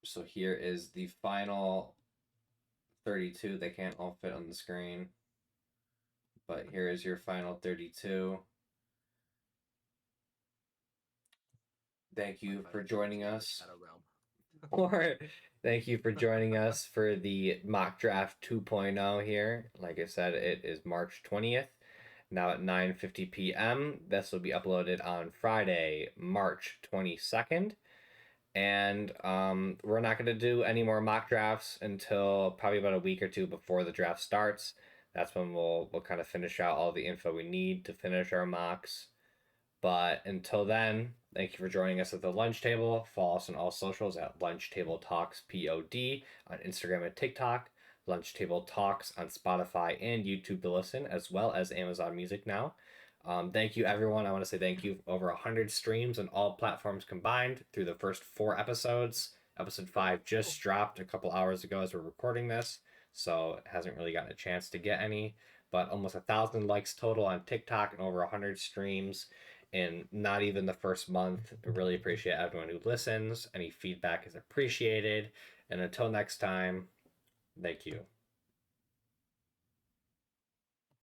So here is the final 32. They can't all fit on the screen. But here is your final 32. Thank you for joining us. Or thank you for joining us for the mock draft 2.0 here. Like I said, it is March 20th. Now at 9:50 p.m. This will be uploaded on Friday, March 22nd. And we're not going to do any more mock drafts until probably about a week or two before the draft starts. That's when we'll kind of finish out all the info we need to finish our mocks. But until then, thank you for joining us at the lunch table. Follow us on all socials at Lunch Table Talks POD on Instagram and TikTok. Lunch Table Talks on Spotify and YouTube to listen, as well as Amazon Music now. Thank you, everyone. I want to say thank you. Over 100 streams on all platforms combined through the first 4 episodes. Episode 5 just dropped a couple hours ago as we're recording this, so it hasn't really gotten a chance to get any. But almost 1,000 likes total on TikTok and over 100 streams in not even the first month. I really appreciate everyone who listens. Any feedback is appreciated. And until next time, thank you.